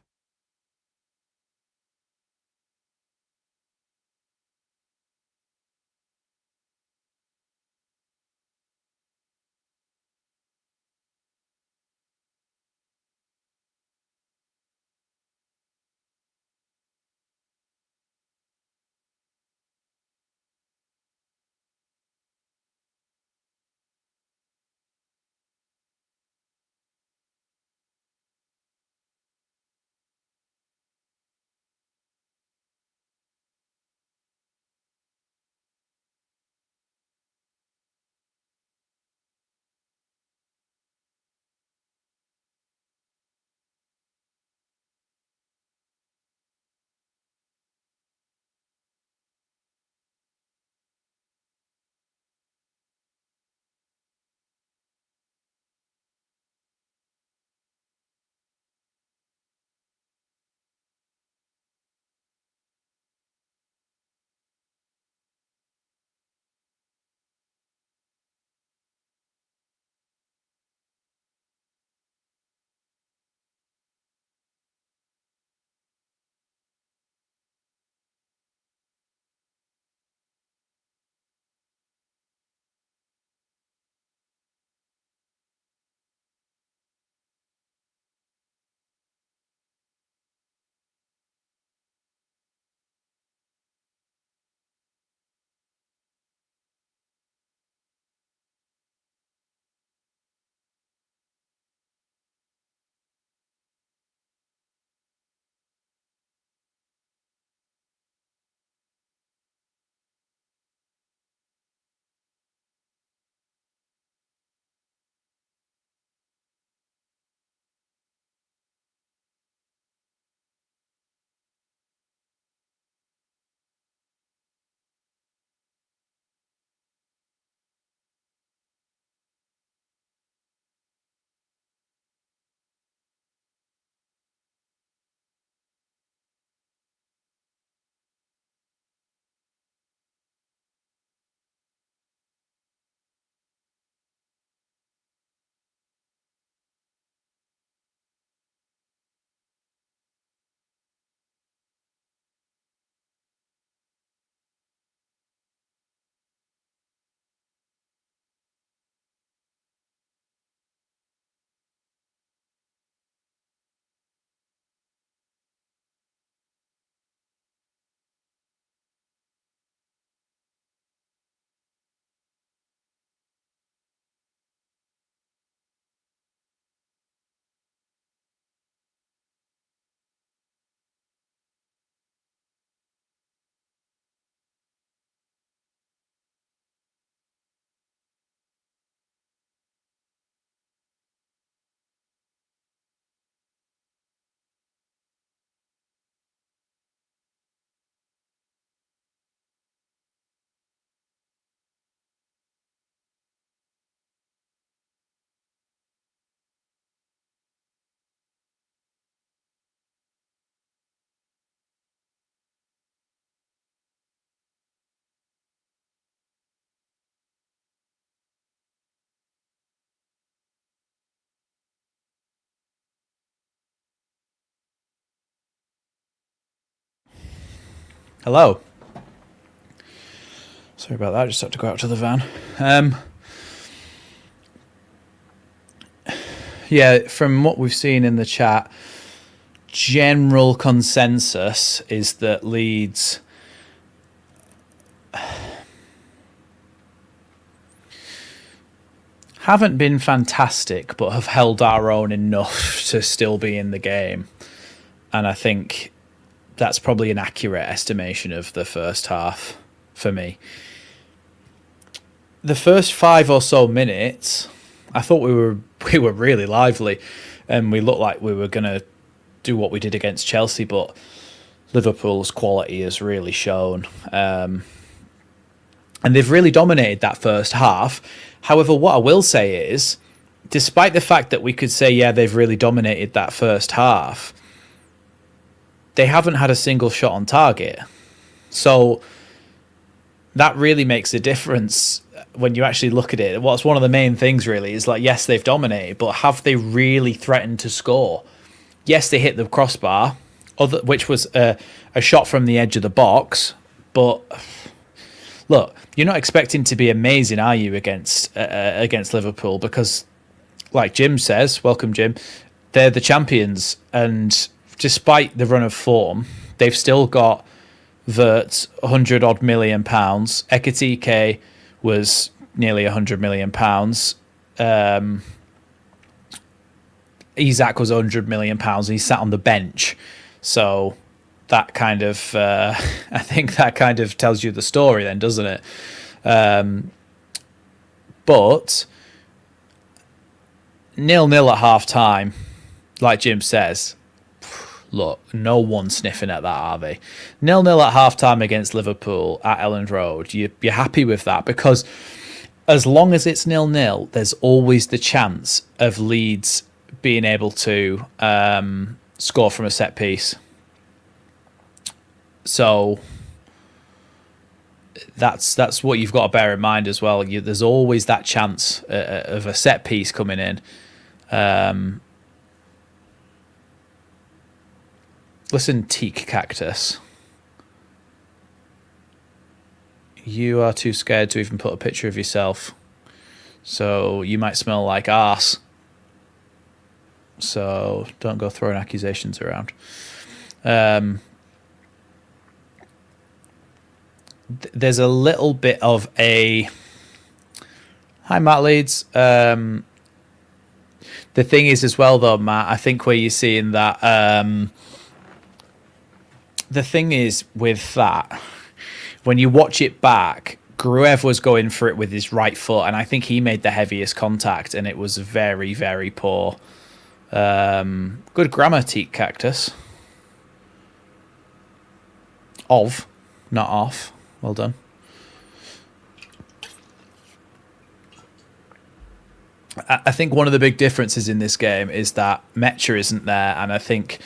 Hello. Sorry about that. I just had to go out to the van. Yeah, from what we've seen in the chat, general consensus is that Leeds haven't been fantastic, but have held our own enough to still be in the game. And I think that's probably an accurate estimation of the first half for me. The first 5 or so minutes, I thought we were really lively, and we looked like we were going to do what we did against Chelsea, but Liverpool's quality has really shown. And they've really dominated that first half. However, what I will say is, despite the fact that we could say, yeah, they've really dominated that first half, they haven't had a single shot on target. So that really makes a difference when you actually look at it. What's one of the main things really is like, yes, they've dominated, but have they really threatened to score? Yes, they hit the crossbar, which was a shot from the edge of the box, but look, you're not expecting to be amazing, are you, against Liverpool? Because, like Jim says, welcome Jim, they're the champions, and despite the run of form, they've still got Verts, £100 million. Ekitike was nearly £100 million. Isak was £100 million. He sat on the bench, so that kind of I think that kind of tells you the story, then, doesn't it? But 0-0 at half time, like Jim says. Look, no one's sniffing at that, are they? 0-0 at half-time against Liverpool at Elland Road. You're happy with that because as long as it's 0-0, there's always the chance of Leeds being able to score from a set piece. So that's what you've got to bear in mind as well. There's always that chance of a set piece coming in. Listen, teak cactus. You are too scared to even put a picture of yourself. So you might smell like arse. So don't go throwing accusations around. There's a little bit of a... Hi, Matt Leeds. The thing is as well, though, Matt, I think where you're seeing that... the thing is with that, when you watch it back, Gruev was going for it with his right foot, and I think he made the heaviest contact, and it was very, very poor. Good grammar, teak cactus. Of, not off. Well done. I think one of the big differences in this game is that Mecha isn't there, and I think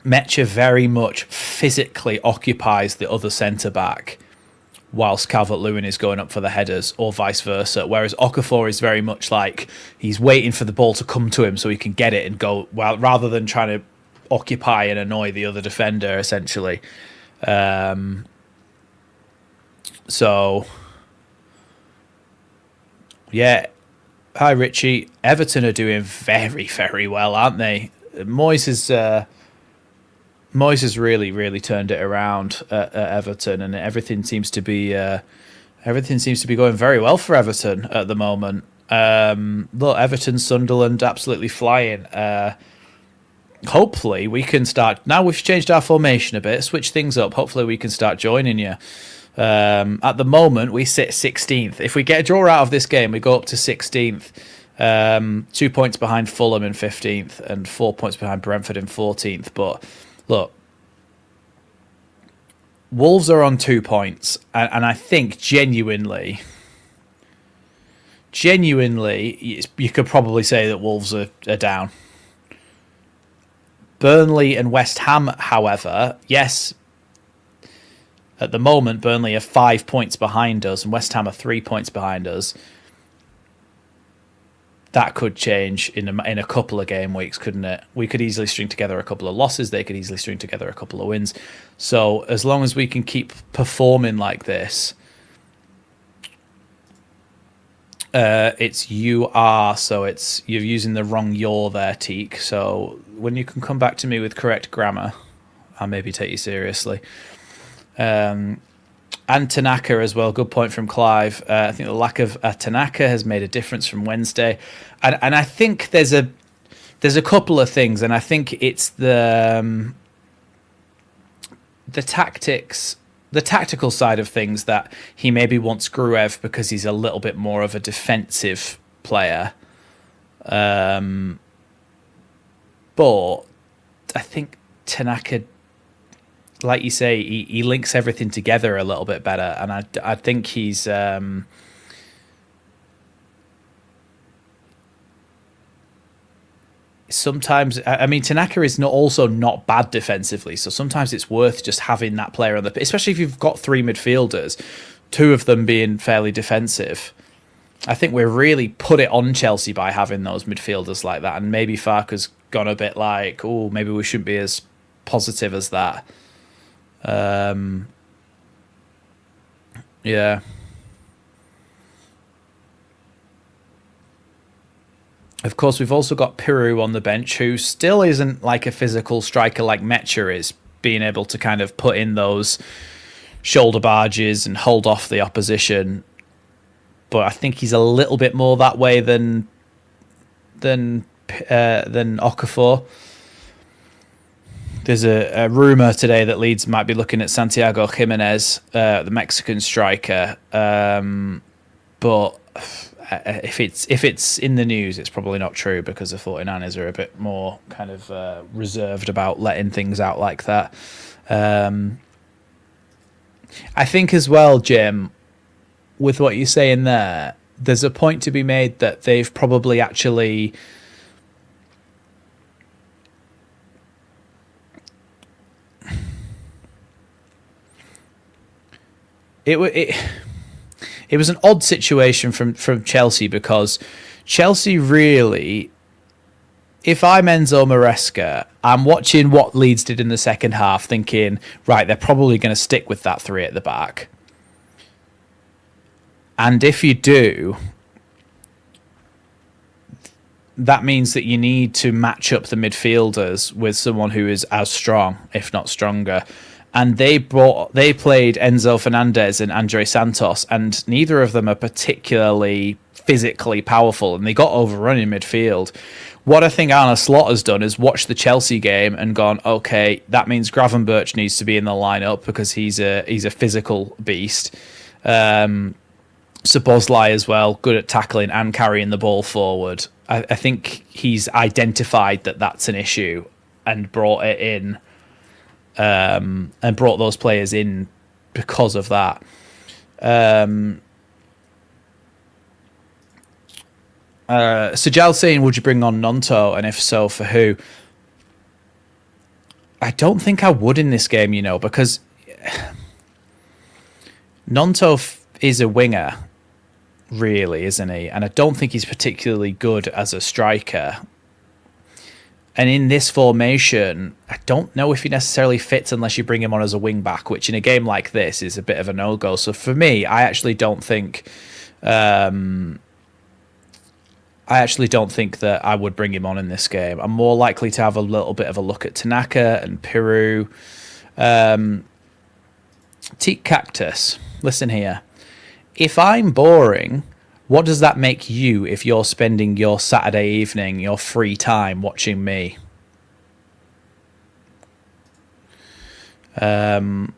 Mecha very much physically occupies the other centre-back whilst Calvert-Lewin is going up for the headers, or vice versa, whereas Okafor is very much like he's waiting for the ball to come to him so he can get it and go, well, rather than trying to occupy and annoy the other defender, essentially. So, yeah. Hi, Richie. Everton are doing very, very well, aren't they? Moyes has really, really turned it around at Everton, and everything seems to be going very well for Everton at the moment. Look, Everton, Sunderland, absolutely flying. Hopefully, we can start now. We've changed our formation a bit, switch things up. Hopefully, we can start joining you. At the moment, we sit 16th. If we get a draw out of this game, we go up to 16th. 2 points behind Fulham in 15th, and 4 points behind Brentford in 14th. But look, Wolves are on 2 points, and I think genuinely, you could probably say that Wolves are down. Burnley and West Ham, however, yes, at the moment, Burnley are 5 points behind us, and West Ham are 3 points behind us. That could change in a couple of game weeks, couldn't it? We could easily string together a couple of losses. They could easily string together a couple of wins. So as long as we can keep performing like this, it's you are. So you're using the wrong you're there, Teak. So when you can come back to me with correct grammar, I'll maybe take you seriously. And Tanaka as well. Good point from Clive. I think the lack of Tanaka has made a difference from Wednesday, and I think there's a couple of things, and I think it's the tactics, the tactical side of things that he maybe wants Gruev because he's a little bit more of a defensive player. But I think Tanaka, like you say, he links everything together a little bit better, and I think he's sometimes, I mean, Tanaka is also not bad defensively, so sometimes it's worth just having that player on the pitch, especially if you've got three midfielders, two of them being fairly defensive. I think we're really put it on Chelsea by having those midfielders like that, and maybe Farke's gone a bit like, oh, maybe we shouldn't be as positive as that. Yeah. Of course, we've also got Piru on the bench, who still isn't like a physical striker like Mecha is, being able to kind of put in those shoulder barges and hold off the opposition. But I think he's a little bit more that way than Okafor. There's a rumor today that Leeds might be looking at Santiago Jimenez, the Mexican striker. But if it's in the news, it's probably not true, because the 49ers are a bit more kind of reserved about letting things out like that. I think as well, Jim, with what you're saying there, there's a point to be made that they've probably actually it was an odd situation from Chelsea, because Chelsea really, if I'm Enzo Maresca, I'm watching what Leeds did in the second half thinking, right, they're probably going to stick with that three at the back. And if you do, that means that you need to match up the midfielders with someone who is as strong, if not stronger. And they played Enzo Fernandez and Andre Santos, and neither of them are particularly physically powerful, and they got overrun in midfield. What I think Arne Slot has done is watched the Chelsea game and gone, okay, that means Gravenberch needs to be in the lineup because he's a physical beast. Szoboszlai as well, good at tackling and carrying the ball forward. I think he's identified that that's an issue and brought it in, and brought those players in because of that. Sajal saying, would you bring on Nonto, and if so, for who? I don't think I would in this game, because Nonto is a winger, really, isn't he? And I don't think he's particularly good as a striker. And in this formation, I don't know if he necessarily fits unless you bring him on as a wing back, which in a game like this is a bit of a no-go. So for me, I actually don't think that I would bring him on in this game. I'm more likely to have a little bit of a look at Tanaka and Piru. Teak Cactus, listen here. If I'm boring, what does that make you if you're spending your Saturday evening, your free time, watching me? Let's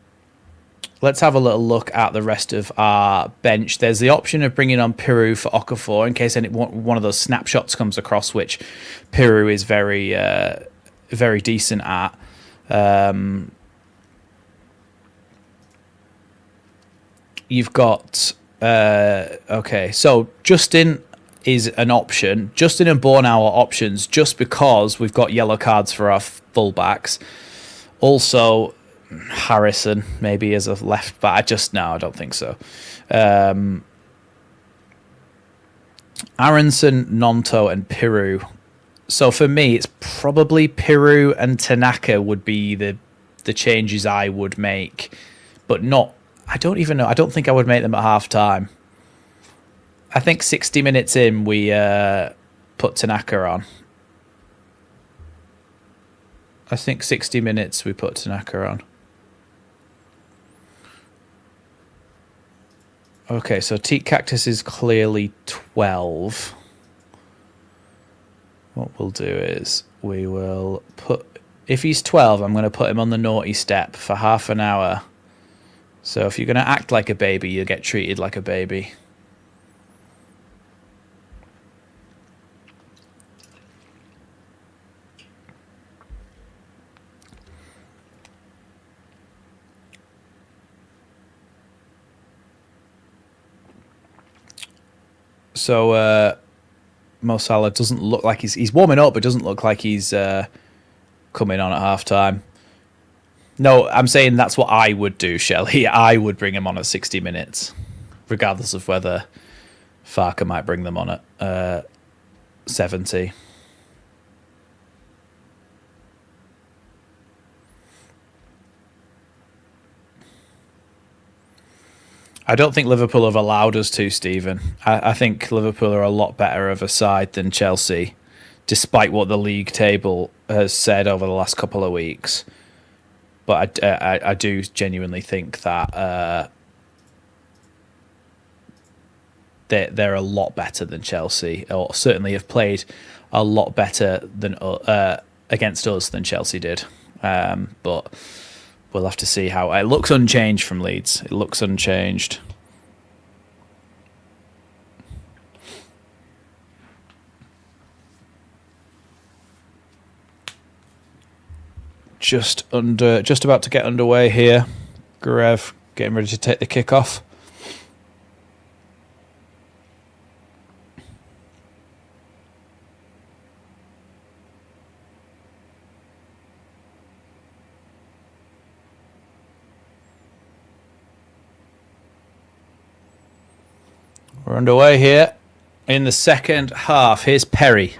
have a little look at the rest of our bench. There's the option of bringing on Piru for Okafor in case one of those snapshots comes across, which Piru is very, very decent at. You've got... okay, so Justin is an option. Justin and Bornau are options just because we've got yellow cards for our fullbacks. Also, Harrison maybe as a left back. I don't think so. Aronson, Nonto, and Piru. So for me, it's probably Piru and Tanaka would be the changes I would make, but not. I don't even know. I don't think I would make them at half time. I think 60 minutes in, we put Tanaka on. I think 60 minutes we put Tanaka on. Okay, so Teak Cactus is clearly 12. What we'll do is we will put... If he's 12, I'm going to put him on the naughty step for half an hour. So if you're going to act like a baby, you'll get treated like a baby. So Mo Salah doesn't look like he's warming up, but doesn't look like he's coming on at half time. No, I'm saying that's what I would do, Shelley. I would bring him on at 60 minutes, regardless of whether Farke might bring them on at 70. I don't think Liverpool have allowed us to, Stephen. I think Liverpool are a lot better of a side than Chelsea, despite what the league table has said over the last couple of weeks. But I do genuinely think that they're a lot better than Chelsea, or certainly have played a lot better than against us than Chelsea did. But we'll have to see how it looks. Unchanged from Leeds. It looks unchanged. Just about to get underway here. Gurev getting ready to take the kickoff. We're underway here in the second half. Here's Perry.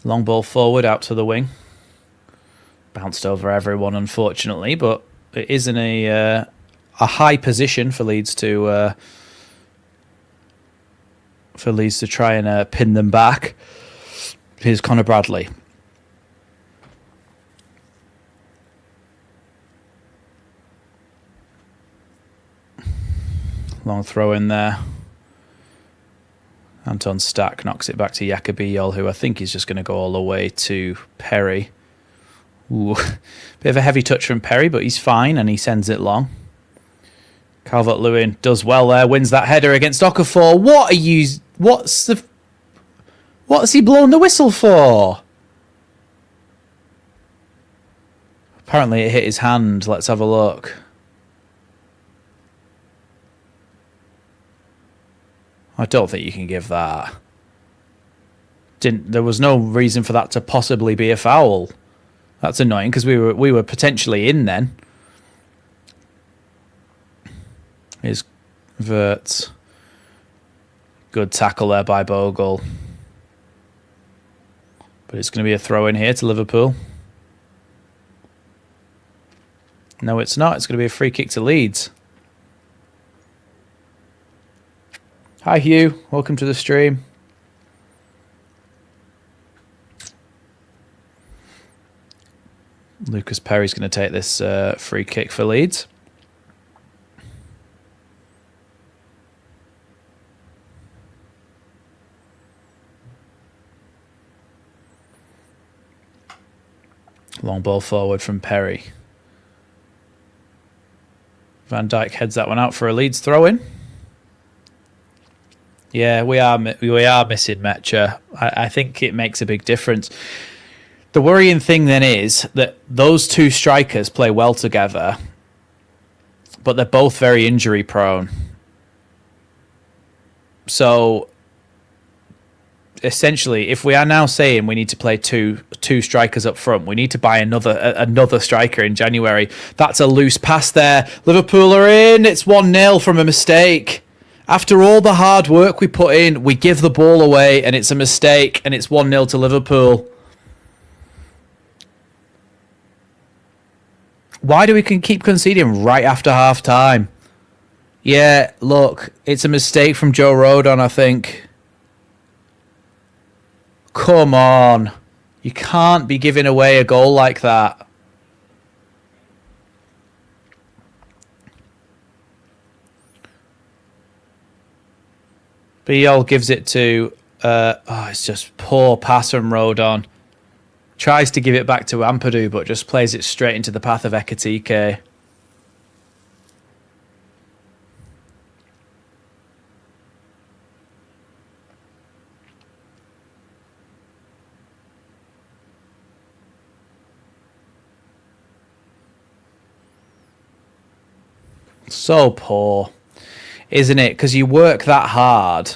Long ball forward out to the wing. Bounced over everyone, unfortunately, but it isn't a high position for Leeds to try and pin them back. Here's Connor Bradley. Long throw in there. Anton Stack knocks it back to Yakubiyol, who I think is just going to go all the way to Perry. Ooh, bit of a heavy touch from Perry, but he's fine and he sends it long. Calvert-Lewin does well there, wins that header against Okafor. What's he blown the whistle for? Apparently it hit his hand. Let's have a look. I don't think you can give that. There was no reason for that to possibly be a foul. That's annoying because we were potentially in then. Here's Wirtz. Good tackle there by Bogle. But it's going to be a throw in here to Liverpool. No, it's not. It's going to be a free kick to Leeds. Hi, Hugh. Welcome to the stream. Lucas Perry's going to take this free kick for Leeds. Long ball forward from Perry. Van Dijk heads that one out for a Leeds throw-in. Yeah, we are missing Mecha. I think it makes a big difference. The worrying thing then is that those two strikers play well together, but they're both very injury prone. So essentially, if we are now saying we need to play two strikers up front, we need to buy another striker in January. That's a loose pass there. Liverpool are in. It's 1-0 from a mistake. After all the hard work we put in, we give the ball away and it's a mistake and it's 1-0 to Liverpool. Why do we keep conceding right after half time? Yeah, look, it's a mistake from Joe Rodon, I think. Come on. You can't be giving away a goal like that. Biol gives it to... it's just poor pass from Rodon. Tries to give it back to Ampadu, but just plays it straight into the path of Ekitike. So poor, isn't it? Because you work that hard.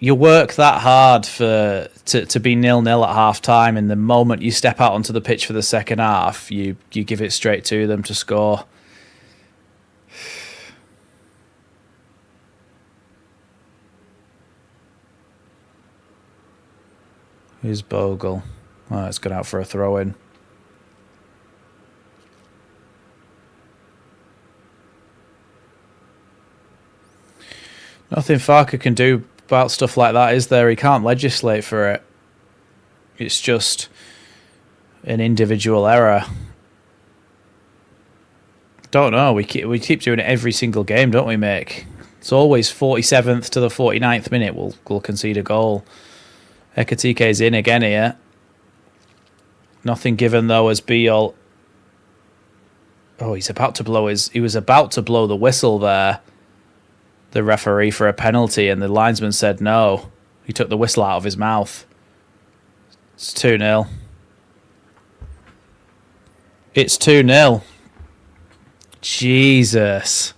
you work that hard to be 0-0 at half time, and the moment you step out onto the pitch for the second half, you give it straight to them to score. Here's Bogle. Oh, it's gone out for a throw-in. Nothing Farker can do about stuff like that, is there? He can't legislate for it. It's just an individual error. Don't know. We keep doing it every single game, don't we, Mick? It's always 47th to the 49th minute we'll concede a goal. Ekatike's in again here. Nothing given though as Beal. Oh, he was about to blow the whistle there. The referee for a penalty, and the linesman said no. He took the whistle out of his mouth. It's 2-0. It's 2-0. Jesus.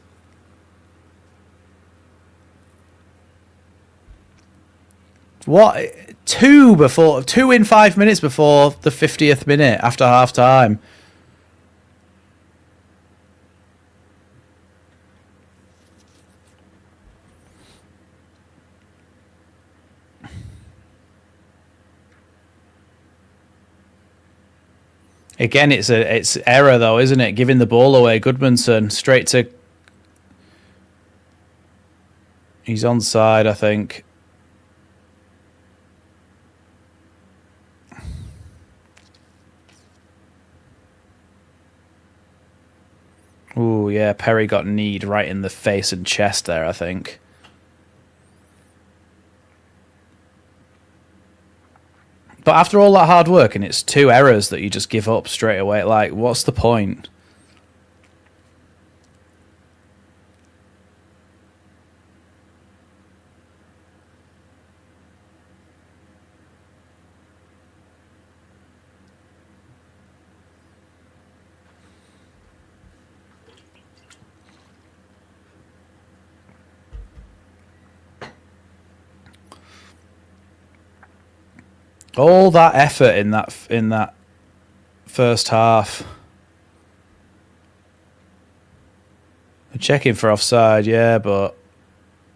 What? 2 in 5 minutes before the 50th minute after half time. Again, it's error though, isn't it? Giving the ball away, Goodmanson straight to. He's onside, I think. Ooh, yeah, Perry got kneed right in the face and chest there, I think. But after all that hard work, and it's 2 errors that you just give up straight away, like, what's the point? All that effort in that first half. They're checking for offside, yeah, but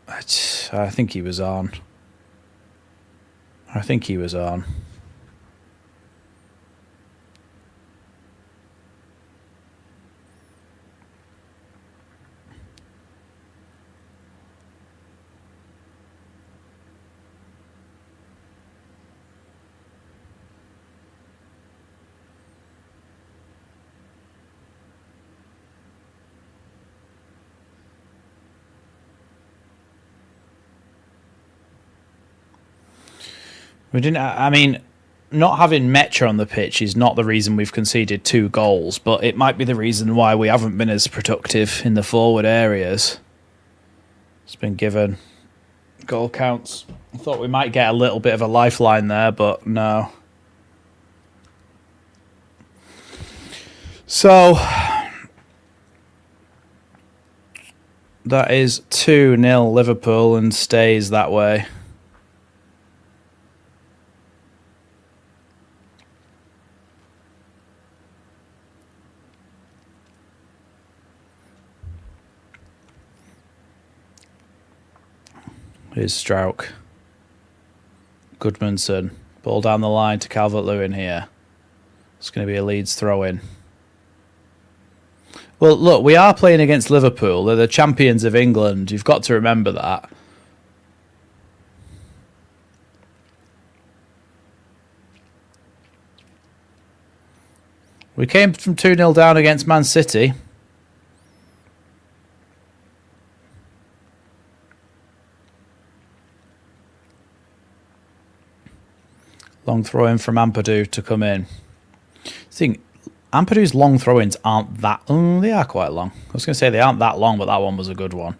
I think he was on. I think he was on. We didn't. I mean, not having Mecha on the pitch is not the reason we've conceded 2 goals, but it might be the reason why we haven't been as productive in the forward areas. It's been given goal counts. I thought we might get a little bit of a lifeline there, but no. So that is 2-0 Liverpool and stays that way. Here's Strauch. Goodmanson. Ball down the line to Calvert-Lewin here. It's going to be a Leeds throw-in. Well, look, we are playing against Liverpool. They're the champions of England. You've got to remember that. We came from 2-0 down against Man City. Long throw in from Ampadu to come in. I think Ampadu's long throw-ins aren't that... they are quite long. I was going to say they aren't that long, but that one was a good one.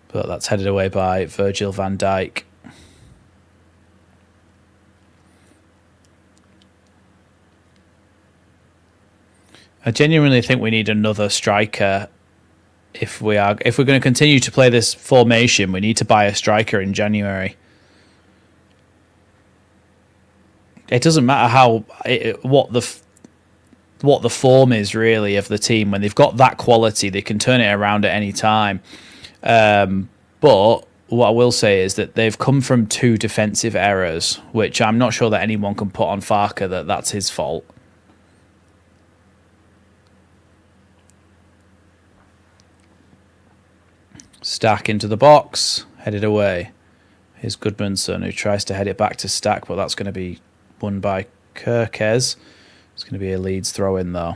But that's headed away by Virgil van Dijk. I genuinely think we need another striker if we're going to continue to play this formation, we need to buy a striker in January. It doesn't matter what the form is really of the team. When they've got that quality, they can turn it around at any time. But what I will say is that they've come from 2 defensive errors, which I'm not sure that anyone can put on Farke that's his fault. Stack into the box, headed away. Here's Goodmanson, who tries to head it back to Stack, but that's going to be won by Kirkes. It's going to be a Leeds throw-in, though.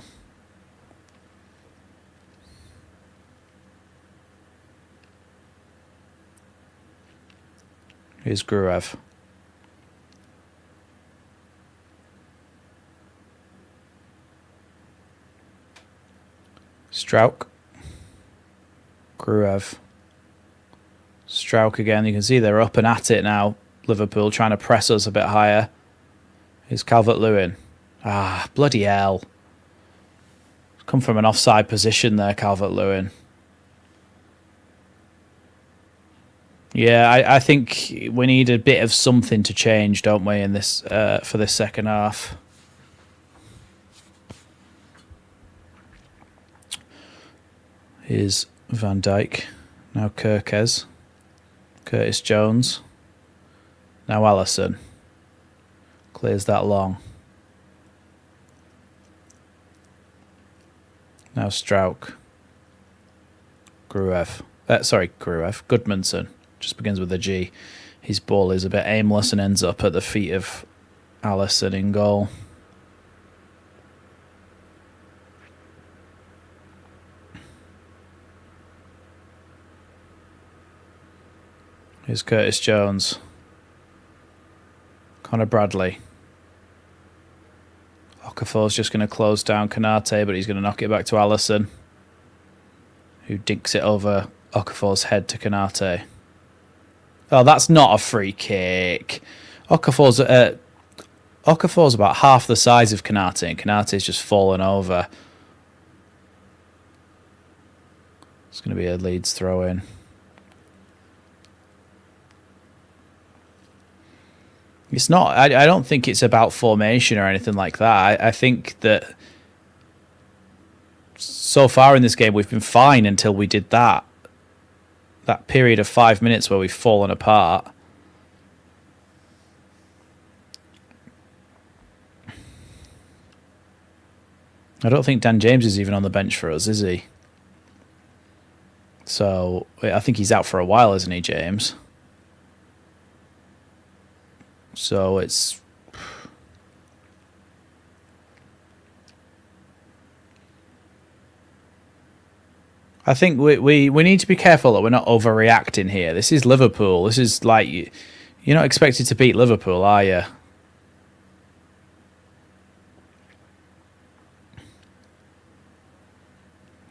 Here's Gruev. Strauch. Gruev. Strauch again. You can see they're up and at it now. Liverpool trying to press us a bit higher. Here's Calvert-Lewin. Ah, bloody hell. Come from an offside position there, Calvert-Lewin. Yeah, I think we need a bit of something to change, don't we, in this for this second half. Here's Van Dijk. Now Kirkes. Curtis Jones. Now Alisson. Clears that long. Now Strauch. Gruev. Gruev. Goodmanson. Just begins with a G. His ball is a bit aimless and ends up at the feet of Alisson in goal. Here's Curtis Jones. Connor Bradley. Okafor's just going to close down Konate, but he's going to knock it back to Alisson, who dinks it over Okafor's head to Konate. Oh, that's not a free kick. Okafor's about half the size of Konate, and Konate's just fallen over. It's going to be a Leeds throw-in. It's not. I don't think it's about formation or anything like that. I think that so far in this game we've been fine until we did that period of 5 minutes where we've fallen apart. I don't think Dan James is even on the bench for us, is he? So I think he's out for a while, isn't he, James? So it's... I think we need to be careful that we're not overreacting here. This is Liverpool. This is like... You're not expected to beat Liverpool, are you?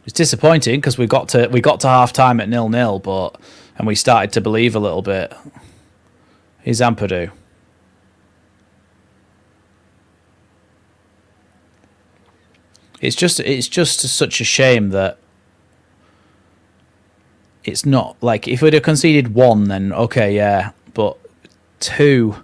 It's disappointing because we got to half time at 0-0, and we started to believe a little bit. Here's Ampadu. It's just such a shame that it's not like if we'd have conceded 1, then okay, yeah, but 2.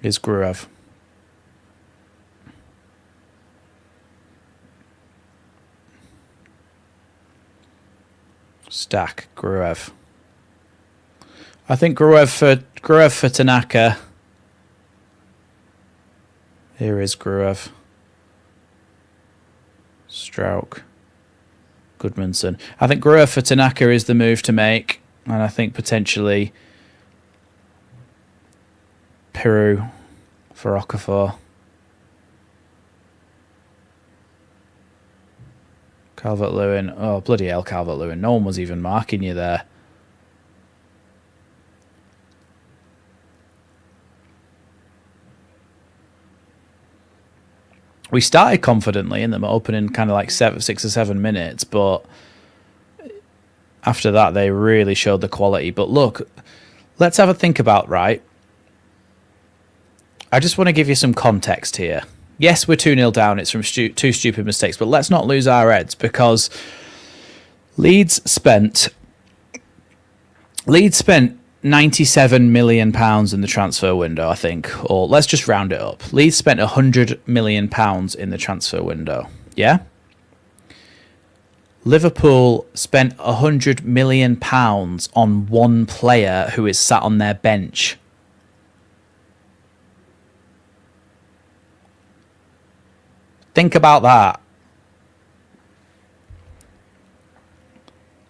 Is Gruev. Stack Gruev. I think Gruev for Tanaka. Here is Gruev. Strauch. Goodmanson. I think Gruev for Tanaka is the move to make, and I think potentially Peru for Okafor. Calvert-Lewin. Oh, bloody hell, Calvert-Lewin. No one was even marking you there. We started confidently in them opening kind of like 6 or 7 minutes, but after that they really showed the quality. But look, let's have a think about, right? I just want to give you some context here. Yes, we're 2-0 down. It's from two stupid mistakes, but let's not lose our heads, because Leeds spent £97 million in the transfer window, I think. Or let's just round it up. Leeds spent £100 million in the transfer window. Yeah? Liverpool spent £100 million on one player who is sat on their bench. Think about that.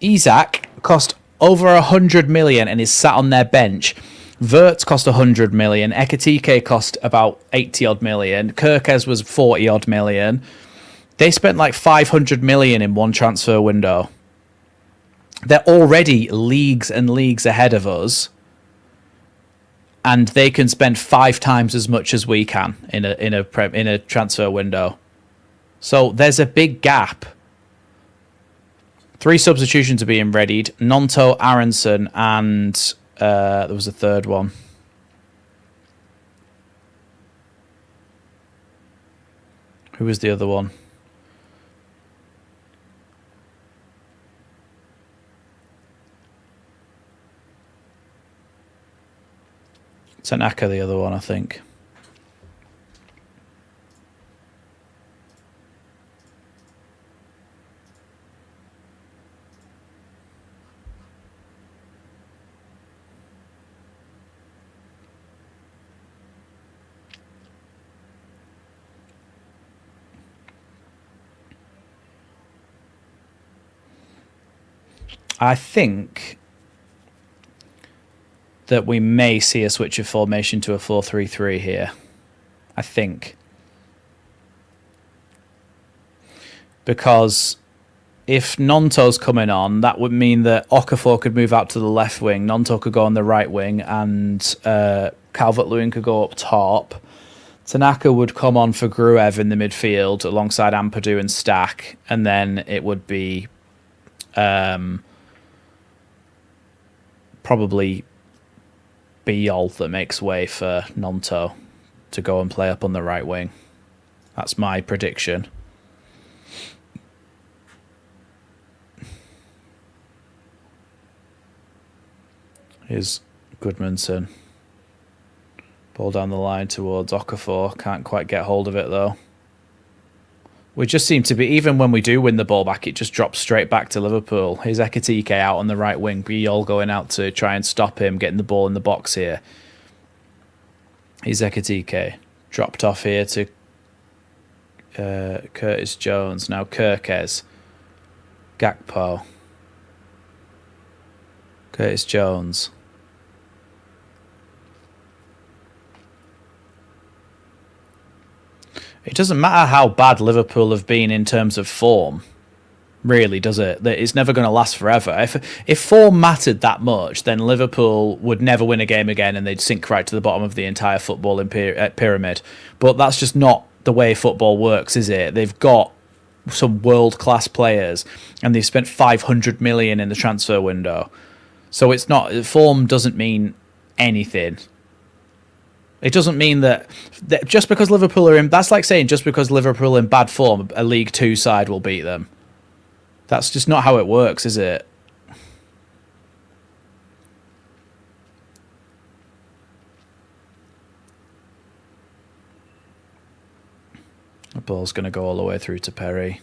Isak cost over 100 million and is sat on their bench. Wirtz cost 100 million. Ekitike cost about 80 odd million. Kirkes was 40 odd million. They spent like 500 million in one transfer window. They're already leagues and leagues ahead of us, and they can spend 5 times as much as we can in a transfer window. So there's a big gap. 3 substitutions are being readied. Nonto, Aronson, and there was a third one. Who was the other one? Tanaka, the other one, I think. I think that we may see a switch of formation to a 4-3-3 here. I think. Because if Nonto's coming on, that would mean that Okafor could move out to the left wing, Nonto could go on the right wing, and Calvert-Lewin could go up top. Tanaka would come on for Gruev in the midfield alongside Ampadu and Stack, and then it would be probably Biol that makes way for Nonto to go and play up on the right wing. That's my prediction. Here's Goodmanson. Ball down the line towards Okafor. Can't quite get hold of it, though. We just seem to be, even when we do win the ball back, it just drops straight back to Liverpool. Here's Ekitike out on the right wing. Biol going out to try and stop him, getting the ball in the box here. Here's Ekitike. Dropped off here to Curtis Jones. Now Kirkes. Gakpo. Curtis Jones. It doesn't matter how bad Liverpool have been in terms of form, really, does it? It's never going to last forever. If form mattered that much, then Liverpool would never win a game again and they'd sink right to the bottom of the entire football pyramid. But that's just not the way football works, is it? They've got some world-class players and they've spent 500 million in the transfer window. So it's not, form doesn't mean anything. It doesn't mean that just because Liverpool are in... That's like saying just because Liverpool are in bad form, a League Two side will beat them. That's just not how it works, is it? The ball's going to go all the way through to Perry.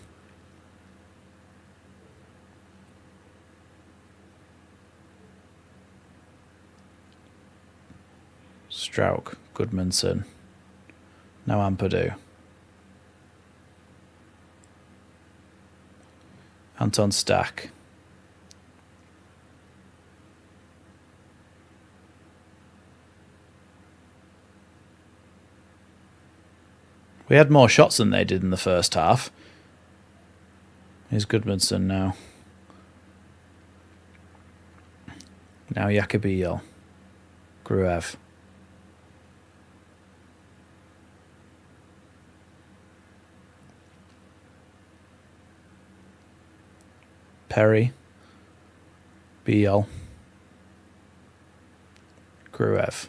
Strauch, Goodmanson. Now Ampadu. Anton Stack. We had more shots than they did in the first half. Here's Goodmanson now. Now Jacobillo. Gruev. Perry, Biel, Gruev.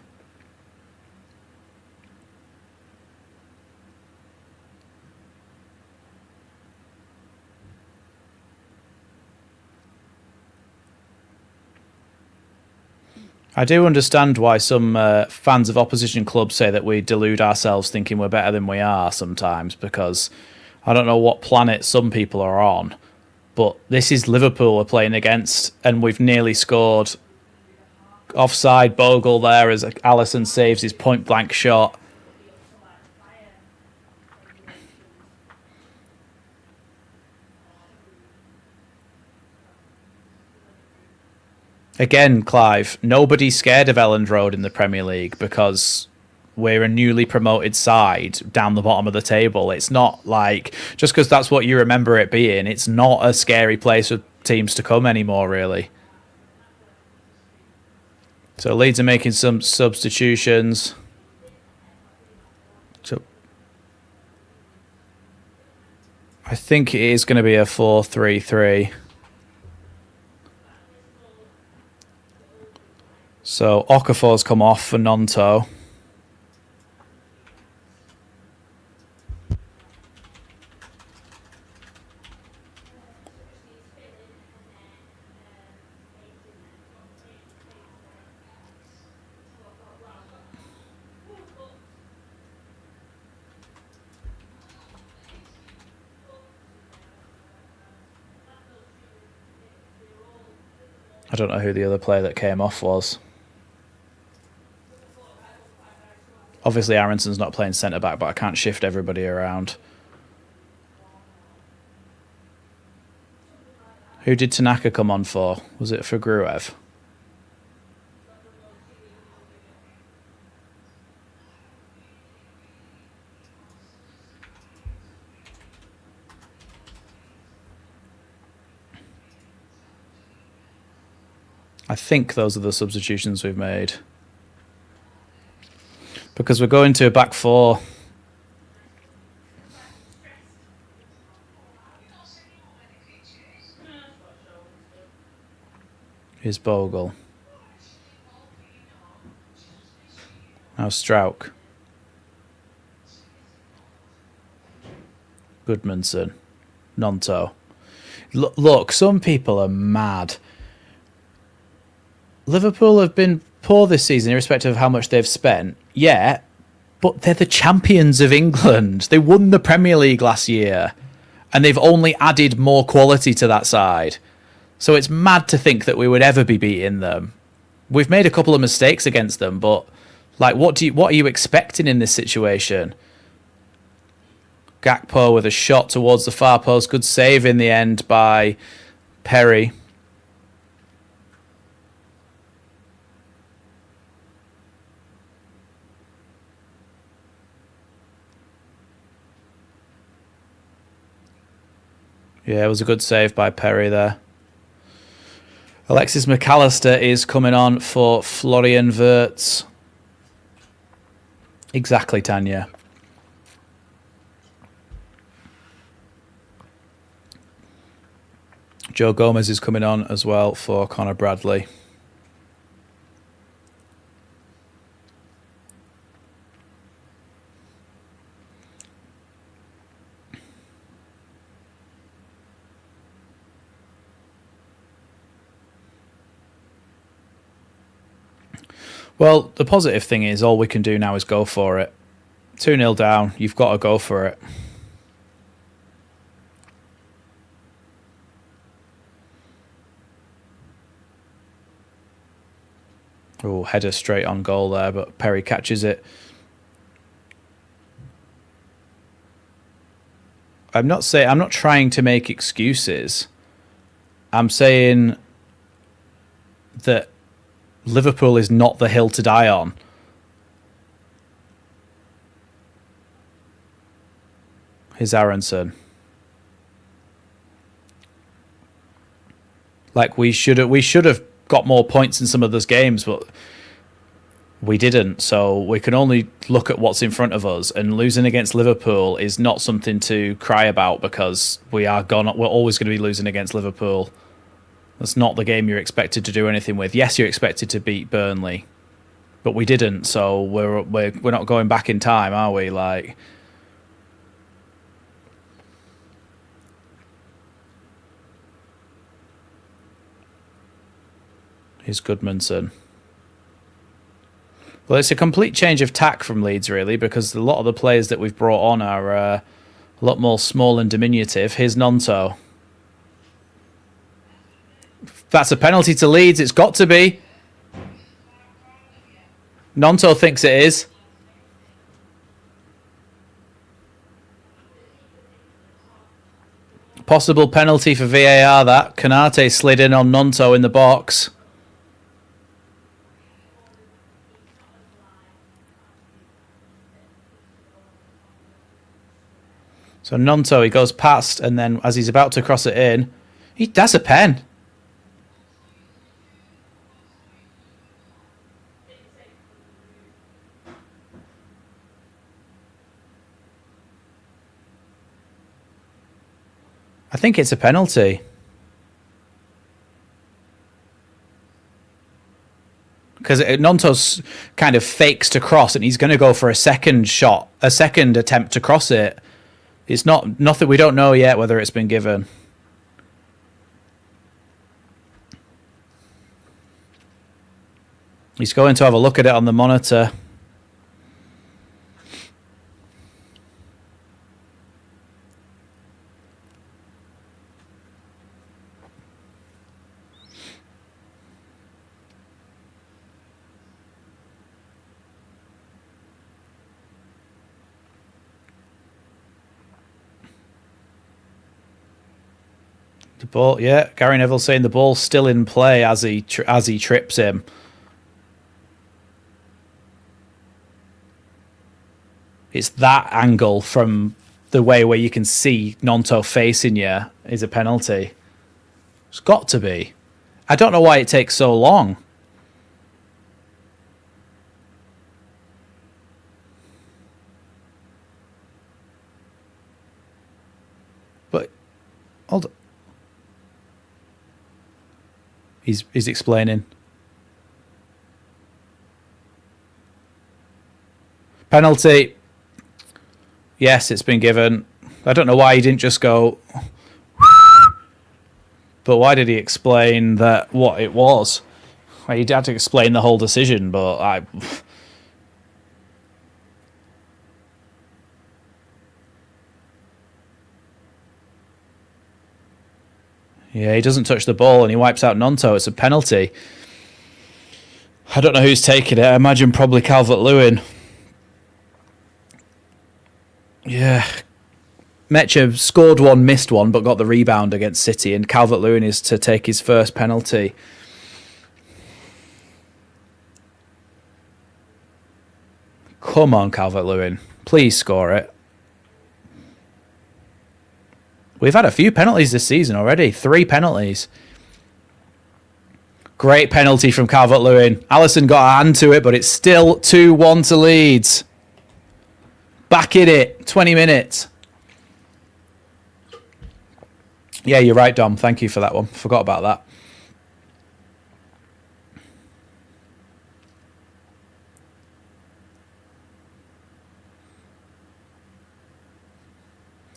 I do understand why some fans of opposition clubs say that we delude ourselves thinking we're better than we are sometimes, because I don't know what planet some people are on, but this is Liverpool we're playing against, and we've nearly scored. Offside Bogle there as Alisson saves his point-blank shot. Again, Clive, nobody's scared of Elland Road in the Premier League because we're a newly promoted side down the bottom of the table. It's not like, just because that's what you remember it being, it's not a scary place for teams to come anymore, really. So Leeds are making some substitutions. So I think it is going to be a 4-3-3. So Okafor's come off for Nonto. I don't know who the other player that came off was. Obviously, Aronson's not playing centre-back, but I can't shift everybody around. Who did Tanaka come on for? Was it for Gruev? I think those are the substitutions we've made. Because we're going to a back four. Here's Bogle. Now Strauch. Goodmanson. Nonto. Look, some people are mad. Liverpool have been poor this season, irrespective of how much they've spent. Yeah, but they're the champions of England. They won the Premier League last year, and they've only added more quality to that side. So it's mad to think that we would ever be beating them. We've made a couple of mistakes against them, but like, what are you expecting in this situation? Gakpo with a shot towards the far post. Good save in the end by Perry. Yeah, it was a good save by Perry there. Alexis McAllister is coming on for Florian Wirtz. Exactly, Tanya. Joe Gomez is coming on as well for Connor Bradley. Well, the positive thing is all we can do now is go for it. 2-0 down, you've got to go for it. Oh, header straight on goal there, but Perry catches it. I'm not trying to make excuses. I'm saying that Liverpool is not the hill to die on. Here's Aronson. Like, we should have got more points in some of those games, but we didn't. So we can only look at what's in front of us, and losing against Liverpool is not something to cry about because we're always going to be losing against Liverpool. That's not the game you're expected to do anything with. Yes, you're expected to beat Burnley, but we didn't. So we're not going back in time, are we? Like, here's Goodmanson. Well, it's a complete change of tack from Leeds, really, because a lot of the players that we've brought on are a lot more small and diminutive. Here's Nonto. That's a penalty to Leeds. It's got to be. Nonto thinks it is. Possible penalty for VAR, that. Konate slid in on Nonto in the box. So Nonto, he goes past, and then as he's about to cross it in, that's a pen. I think it's a penalty. Because Nonto's kind of fakes to cross, and he's going to go for a second shot, a second attempt to cross it. It's nothing. We don't know yet whether it's been given. He's going to have a look at it on the monitor. The ball, yeah. Gary Neville saying the ball's still in play as he trips him. It's that angle from the way where you can see Nonto facing you is a penalty. It's got to be. I don't know why it takes so long. But hold on. He's explaining. Penalty. Yes, it's been given. I don't know why he didn't just go. But why did he explain that what it was? Well, he had to explain the whole decision, but yeah, he doesn't touch the ball and he wipes out Nonto. It's a penalty. I don't know who's taking it. I imagine probably Calvert-Lewin. Yeah. Mecha scored one, missed one, but got the rebound against City, and Calvert-Lewin is to take his first penalty. Come on, Calvert-Lewin. Please score it. We've had a few penalties this season already. 3 penalties. Great penalty from Calvert-Lewin. Alisson got a hand to it, but it's still 2-1 to Leeds. Back in it. 20 minutes. Yeah, you're right, Dom. Thank you for that one. Forgot about that.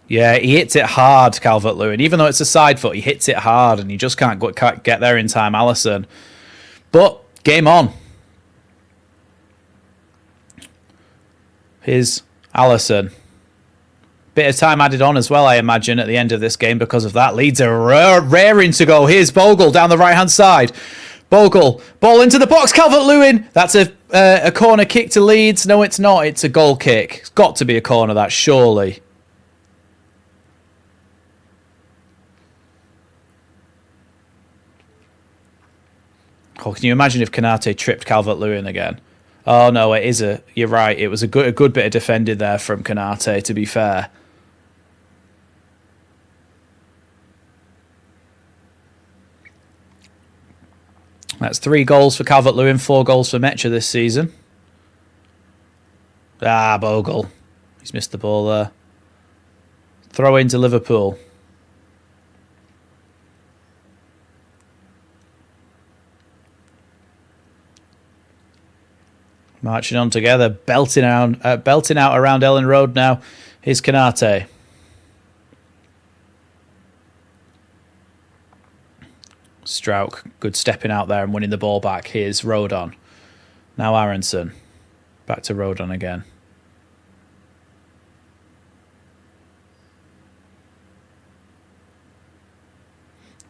Yeah, he hits it hard, Calvert-Lewin. Even though it's a side foot, he hits it hard, and he just can't get there in time, Alisson. But, game on. Here's Alisson. Bit of time added on as well, I imagine, at the end of this game because of that. Leeds are raring to go. Here's Bogle down the right-hand side. Bogle, ball into the box, Calvert-Lewin. That's a corner kick to Leeds. No, it's not. It's a goal kick. It's got to be a corner, that, surely. Oh, can you imagine if Konate tripped Calvert-Lewin again? Oh, no, it is a... You're right. It was a good bit of defending there from Konate, to be fair. That's 3 goals for Calvert-Lewin, 4 goals for Mecha this season. Ah, Bogle. He's missed the ball there. Throw into Liverpool. Marching on together, belting out around Elland Road now. Here's Kanate. Strauch, good stepping out there and winning the ball back. Here's Rodon. Now Aronson. Back to Rodon again.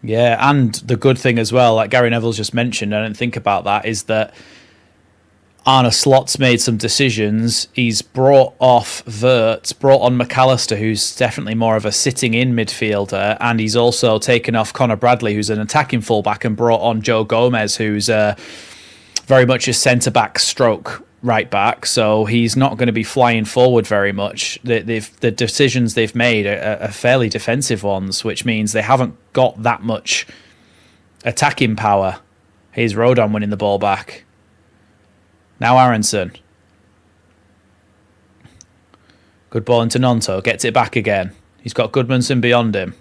Yeah, and the good thing as well, like Gary Neville's just mentioned, I didn't think about that, is that Arne Slot's made some decisions. He's brought off Wirtz, brought on McAllister, who's definitely more of a sitting-in midfielder, and he's also taken off Connor Bradley, who's an attacking fullback, and brought on Joe Gomez, who's very much a centre-back stroke right-back, so he's not going to be flying forward very much. The decisions they've made are fairly defensive ones, which means they haven't got that much attacking power. Here's Rodon winning the ball back. Now Aronson. Good ball into Nonto. Gets it back again. He's got Goodmanson beyond him.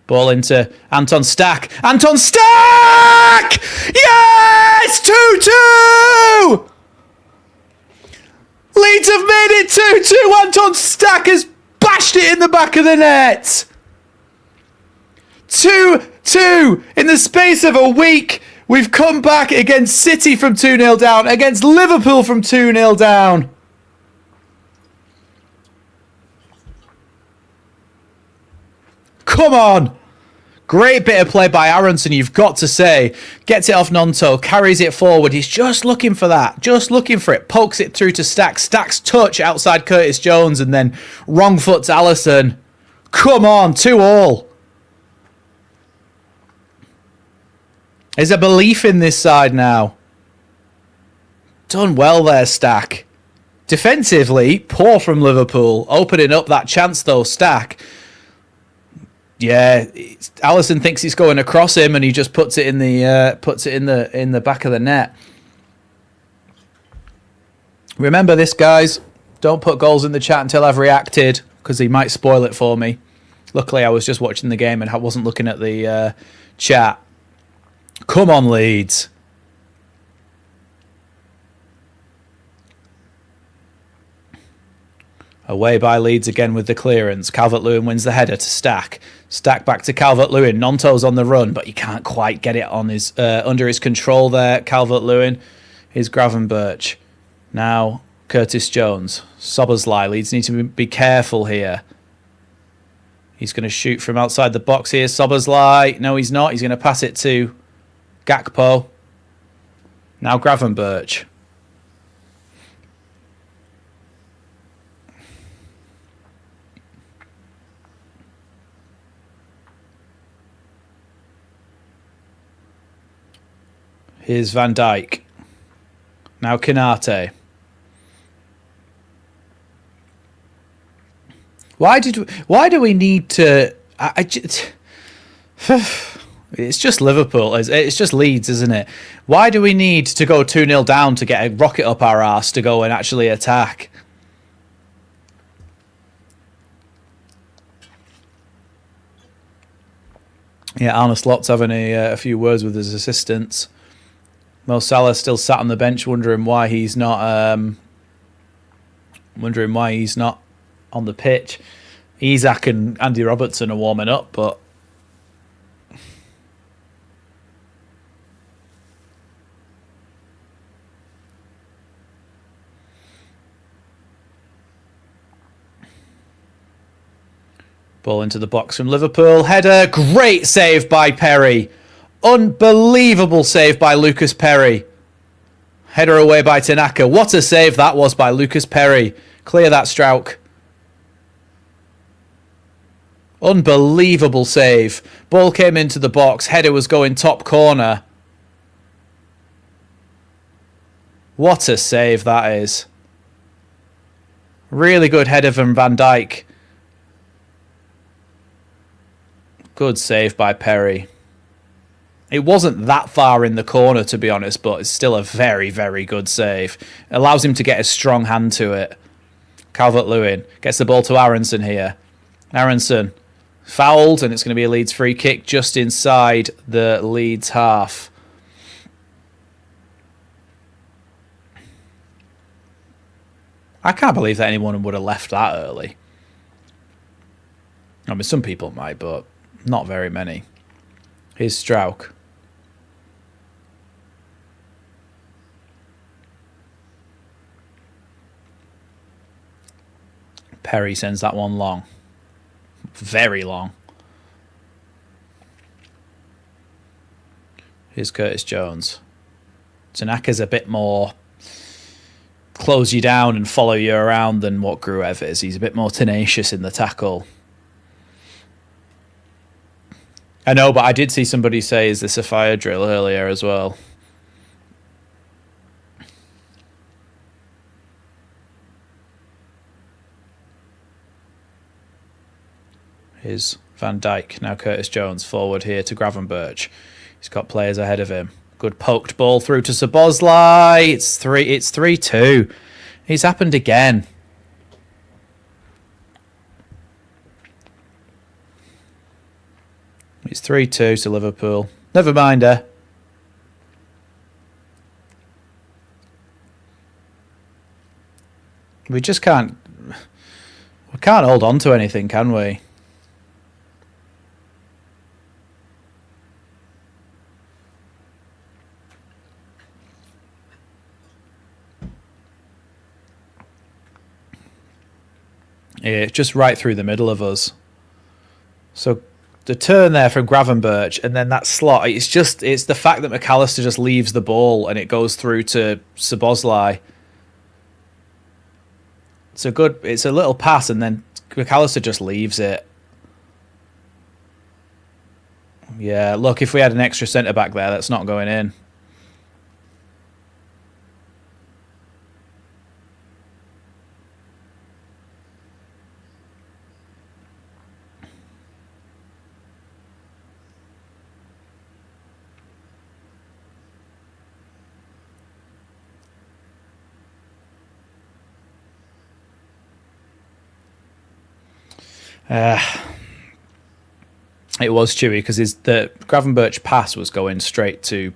Ball into Anton Stack. Anton Stack! Yes! 2-2! Leeds have made it 2-2. Anton Stack has bashed it in the back of the net. 2-2 in the space of a week. We've come back against City from 2-0 down, against Liverpool from 2-0 down. Come on. Great bit of play by Aronson, you've got to say. Gets it off Nonto, carries it forward. He's just looking for that, just looking for it. Pokes it through to Stack. Stack's touch outside Curtis Jones and then wrong foot to Alisson. Come on, 2-2. There's a belief in this side now. Done well there, Stack. Defensively, poor from Liverpool. Opening up that chance though, Stack. Yeah, Alisson thinks he's going across him, and he just puts it in the back of the net. Remember this, guys. Don't put goals in the chat until I've reacted, because he might spoil it for me. Luckily, I was just watching the game and I wasn't looking at the chat. Come on, Leeds. Away by Leeds again with the clearance. Calvert-Lewin wins the header to Stack. Stack back to Calvert-Lewin. Nonto's on the run, but he can't quite get it on his under his control there. Calvert-Lewin. Here's Gravenberch. Now Curtis Jones. Sobersley. Leeds need to be careful here. He's going to shoot from outside the box here. Sobersley. No, he's not. He's going to pass it to Gakpo. Now Gravenberch. Here's Van Dijk. Now Kanate. Why do we need to... It's just Liverpool. It's just Leeds, isn't it? Why do we need to go 2-0 down to get a rocket up our arse to go and actually attack? Yeah, Arne Slot's having a few words with his assistants. Mo Salah still sat on the bench, wondering why he's not on the pitch. Isak and Andy Robertson are warming up, but ball into the box from Liverpool. Header, great save by Perry. Unbelievable save by Lucas Perry. Header away by Tanaka. What a save that was by Lucas Perry. Clear that, Strauch. Unbelievable save. Ball came into the box. Header was going top corner. What a save that is. Really good header from Van Dijk. Good save by Perry. It wasn't that far in the corner, to be honest, but it's still a very, very good save. It allows him to get a strong hand to it. Calvert-Lewin gets the ball to Aronson here. Aronson fouled, and it's going to be a Leeds free kick just inside the Leeds half. I can't believe that anyone would have left that early. I mean, some people might, but not very many. Here's Strauch. Perry sends that one long. Very long. Here's Curtis Jones. Tanaka's a bit more close you down and follow you around than what Gruev is. He's a bit more tenacious in the tackle. I know, but I did see somebody say, is this a fire drill earlier as well? Here's Van Dijk. Now Curtis Jones forward here to Gravenberch. He's got players ahead of him. Good poked ball through to Szoboszlai. It's 3-2. It's happened again. It's 3-2 to Liverpool. Never mind, We just can't... We can't hold on to anything, can we? Yeah, it's just right through the middle of us. So the turn there from Gravenberch and then that slot, it's the fact that McAllister just leaves the ball and it goes through to Szoboszlai. It's a little pass and then McAllister just leaves it. Yeah, look, if we had an extra centre-back there, that's not going in. It was chewy because the Gravenberch pass was going straight to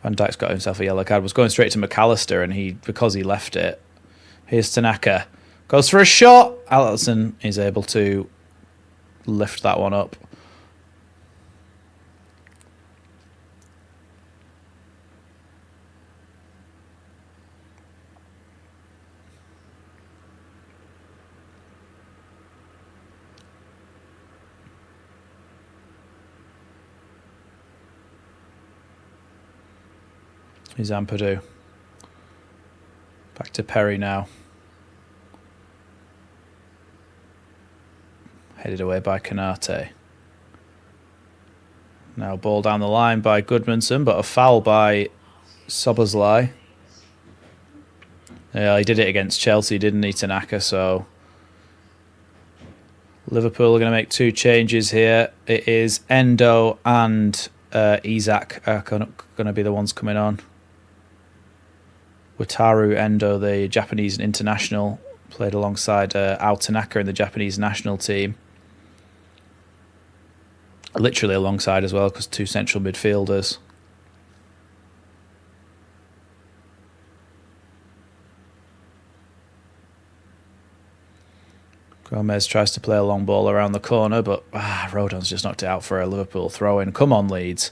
Van Dijk's got himself a yellow card, was going straight to McAllister and because he left it. Here's Tanaka. Goes for a shot. Allison is able to lift that one up. Here's Ampadu. Back to Perry now. Headed away by Kanate. Now ball down the line by Goodmanson, but a foul by Szoboszlai. Yeah, he did it against Chelsea, didn't he, Tanaka? So Liverpool are going to make two changes here. It is Endo and Isak are going to be the ones coming on. Wataru Endo, the Japanese international, played alongside Ao Tanaka in the Japanese national team. Literally alongside as well, because two central midfielders. Gomez tries to play a long ball around the corner, but Rodon's just knocked it out for a Liverpool throw-in. Come on, Leeds.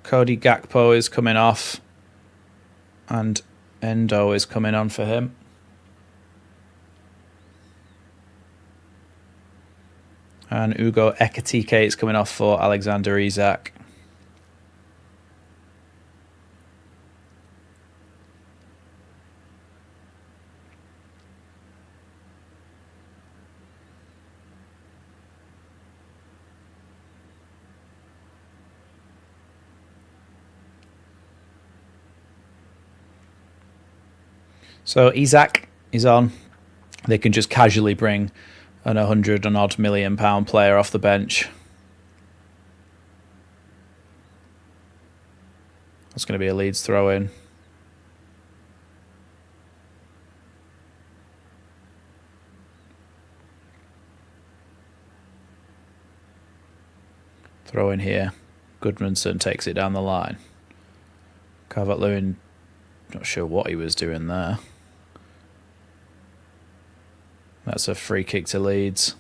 Cody Gakpo is coming off and Endo is coming on for him. And Ugo Ekitike is coming off for Alexander Isak. So Isak is on. They can just casually bring an 100-odd million pound player off the bench. That's going to be a Leeds throw-in. Throw in here. Goodmanson takes it down the line. Calvert-Lewin, not sure what he was doing there. That's a free kick to Leeds.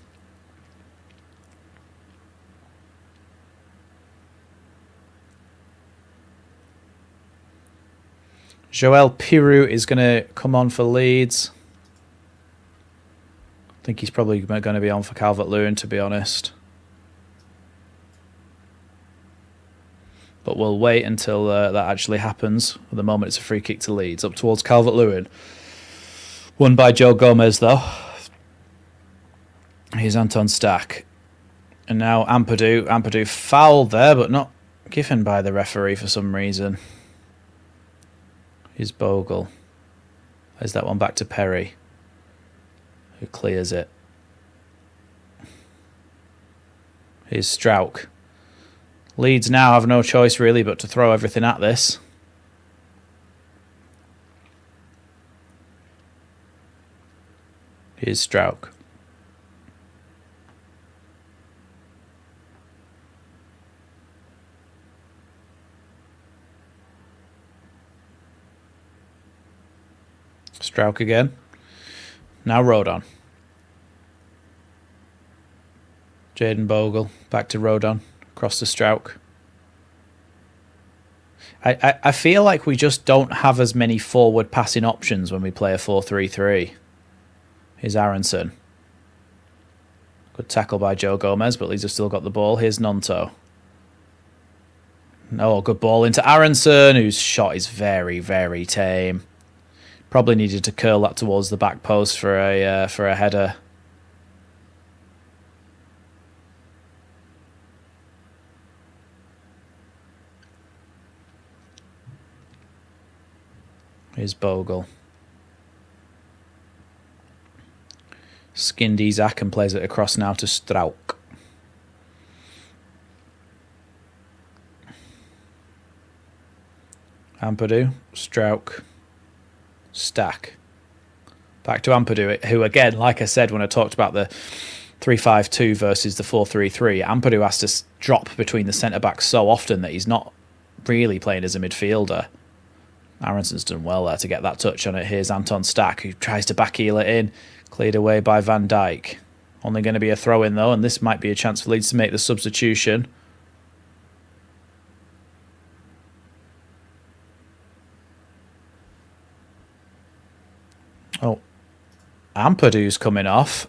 Joel Pirou is going to come on for Leeds. I think he's probably going to be on for Calvert-Lewin, to be honest. But we'll wait until that actually happens. At the moment, it's a free kick to Leeds. Up towards Calvert-Lewin. Won by Joe Gomez, though. Here's Anton Stack. And now Ampadu. Ampadu fouled there, but not given by the referee for some reason. Here's Bogle. There's that one back to Perry, who clears it. Here's Strauch. Leeds now have no choice really but to throw everything at this. Here's Strauch. Strauch again. Now Rodon. Jaden Bogle. Back to Rodon. Across to Strauch. I feel like we just don't have as many forward passing options when we play a 4-3-3. Here's Aronson. Good tackle by Joe Gomez, but Leeds have still got the ball. Here's Nonto. No, good ball into Aronson, whose shot is very, very tame. Probably needed to curl that towards the back post for a header. Here's Bogle. Skinned Isaac and plays it across now to Strauch. Ampadu, Strauch, Stack. Back to Ampadu, who again, like I said when I talked about the 3-5-2 versus the 4-3-3, Ampadu has to drop between the centre-backs so often that he's not really playing as a midfielder. Aronson's done well there to get that touch on it. Here's Anton Stack, who tries to backheel it in. Cleared away by Van Dijk. Only going to be a throw-in, though, and this might be a chance for Leeds to make the substitution. Oh, Ampadu's coming off.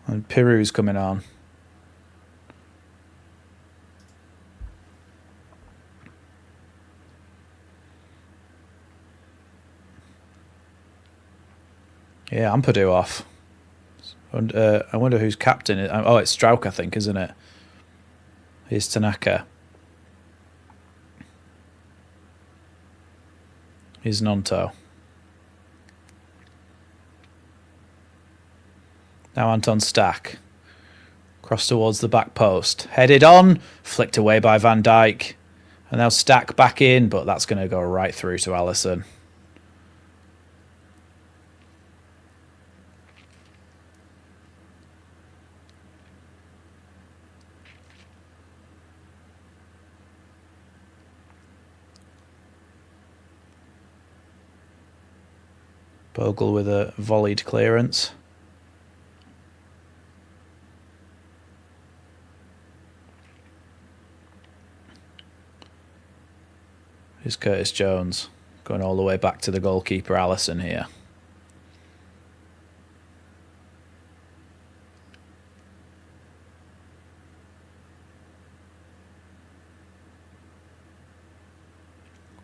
And Pirou's coming on. Yeah, Ampadu off. And, I wonder who's captain. Oh, it's Strauch, I think, isn't it? Here's Tanaka. Here's Nonto. Now Anton Stack. Cross towards the back post. Headed on. Flicked away by Van Dijk. And now Stack back in, but that's going to go right through to Alisson. Bogle with a volleyed clearance. Here's Curtis Jones going all the way back to the goalkeeper Alisson here.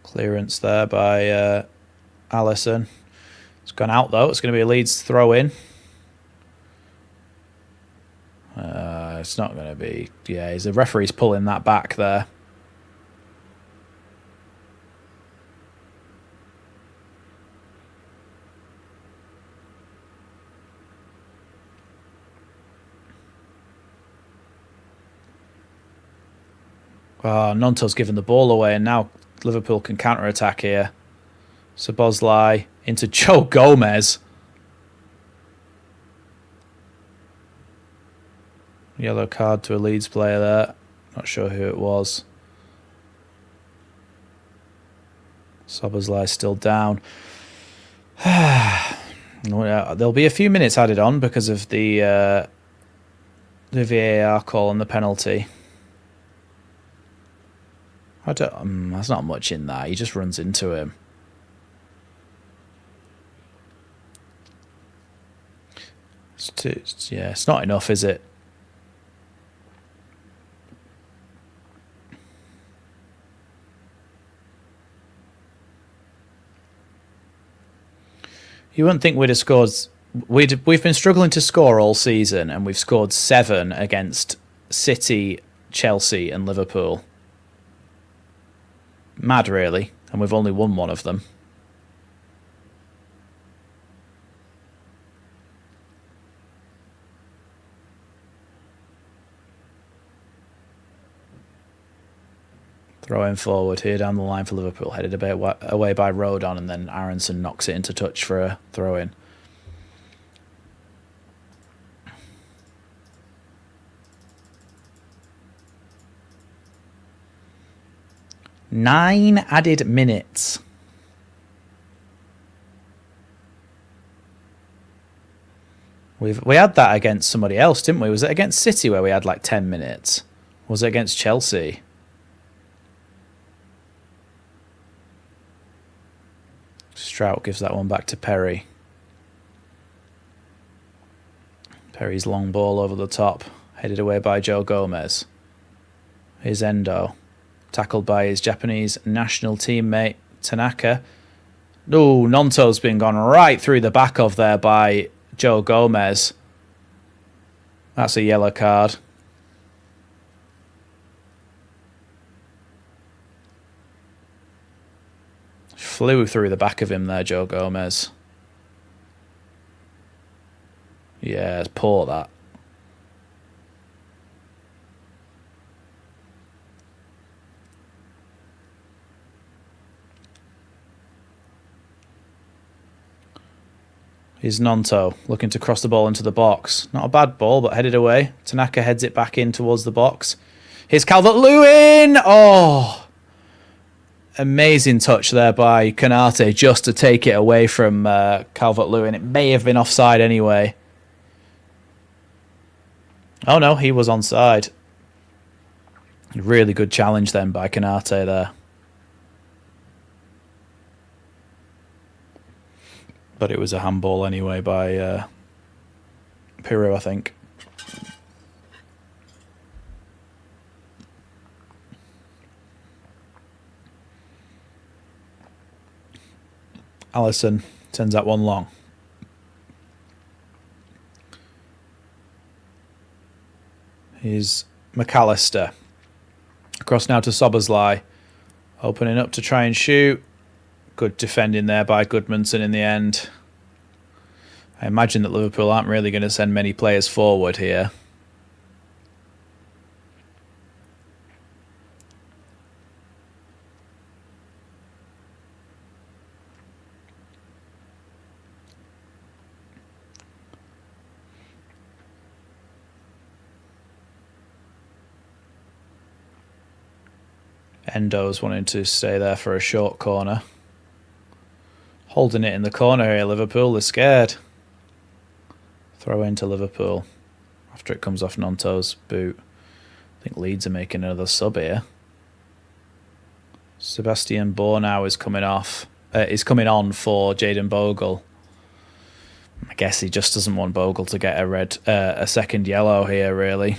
Clearance there by Alisson. It's gone out though. It's going to be a Leeds throw in. It's not going to be. Yeah, the referee's pulling that back there. Oh, Nonto's given the ball away, and now Liverpool can counter-attack here. Szoboszlai into Joe Gomez. Yellow card to a Leeds player there. Not sure who it was. Szoboszlai still down. There'll be a few minutes added on because of the VAR call and the penalty. There's not much in that. He just runs into him. It's not enough, is it? You wouldn't think we'd have scored. We've been struggling to score all season, and we've scored 7 against City, Chelsea, and Liverpool. Mad, really, and we've only won one of them. Throwing forward here down the line for Liverpool, headed a bit away by Rodon, and then Aronson knocks it into touch for a throw-in. Nine added minutes. We had that against somebody else, didn't we? Was it against City where we had like 10 minutes? Was it against Chelsea? Strout gives that one back to Perry. Perry's long ball over the top, headed away by Joe Gomez. Here's Endo, tackled by his Japanese national teammate Tanaka. Oh, Nonto's been gone right through the back of there by Joe Gomez. That's a yellow card. Flew through the back of him there, Joe Gomez. Yeah, it's poor, that. Here's Nonto looking to cross the ball into the box. Not a bad ball, but headed away. Tanaka heads it back in towards the box. Here's Calvert-Lewin! Oh! Amazing touch there by Konate just to take it away from Calvert-Lewin. It may have been offside anyway. Oh no, he was onside. Really good challenge then by Konate there. But it was a handball anyway by Pirou, I think. Allison sends that one long. Here's McAllister. Across now to Szoboszlai. Opening up to try and shoot. Good defending there by Goodmanson in the end. I imagine that Liverpool aren't really going to send many players forward here. Endo's wanting to stay there for a short corner. Holding it in the corner here, Liverpool. They're scared. Throw into Liverpool after it comes off Nonto's boot. I think Leeds are making another sub here. Sebastian Bornau is coming off. Is coming on for Jayden Bogle. I guess he just doesn't want Bogle to get a second yellow here, really.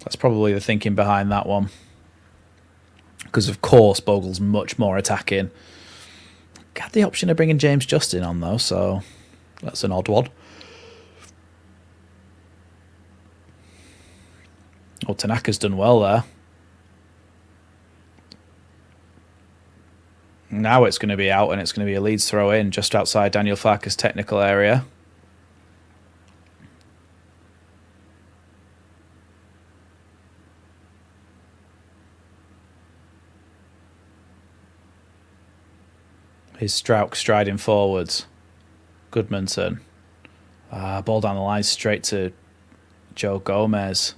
That's probably the thinking behind that one. Because, of course, Bogle's much more attacking. Got the option of bringing James Justin on, though, so that's an odd one. Oh, Tanaka's done well there. Now it's going to be out, and it's going to be a Leeds throw in just outside Daniel Farke's technical area. Here's Strauch striding forwards. Goodmanson. Ball down the line straight to Joe Gomez.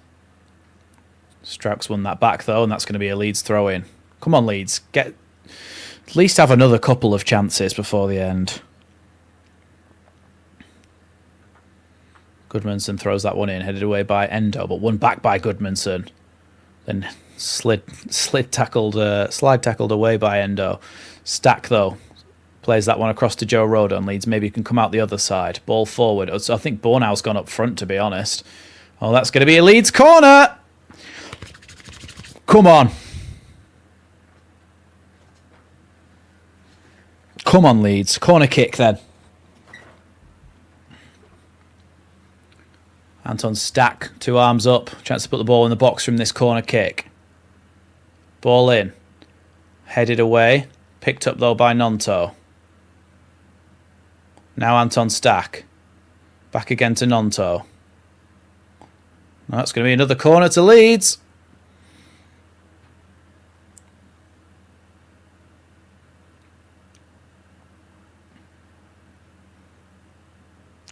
Strauch's won that back, though, and that's going to be a Leeds throw-in. Come on, Leeds. At least have another couple of chances before the end. Goodmanson throws that one in, headed away by Endo, but won back by Goodmanson. Then slide tackled away by Endo. Stack, though, plays that one across to Joe Rodon. Leeds maybe can come out the other side. Ball forward. So I think Bornau's gone up front, to be honest. Oh, that's going to be a Leeds corner. Come on. Come on, Leeds. Corner kick, then. Anton Stack, 2 arms up. Chance to put the ball in the box from this corner kick. Ball in. Headed away. Picked up, though, by Nonto. Now Anton Stack. Back again to Nonto. Now that's going to be another corner to Leeds.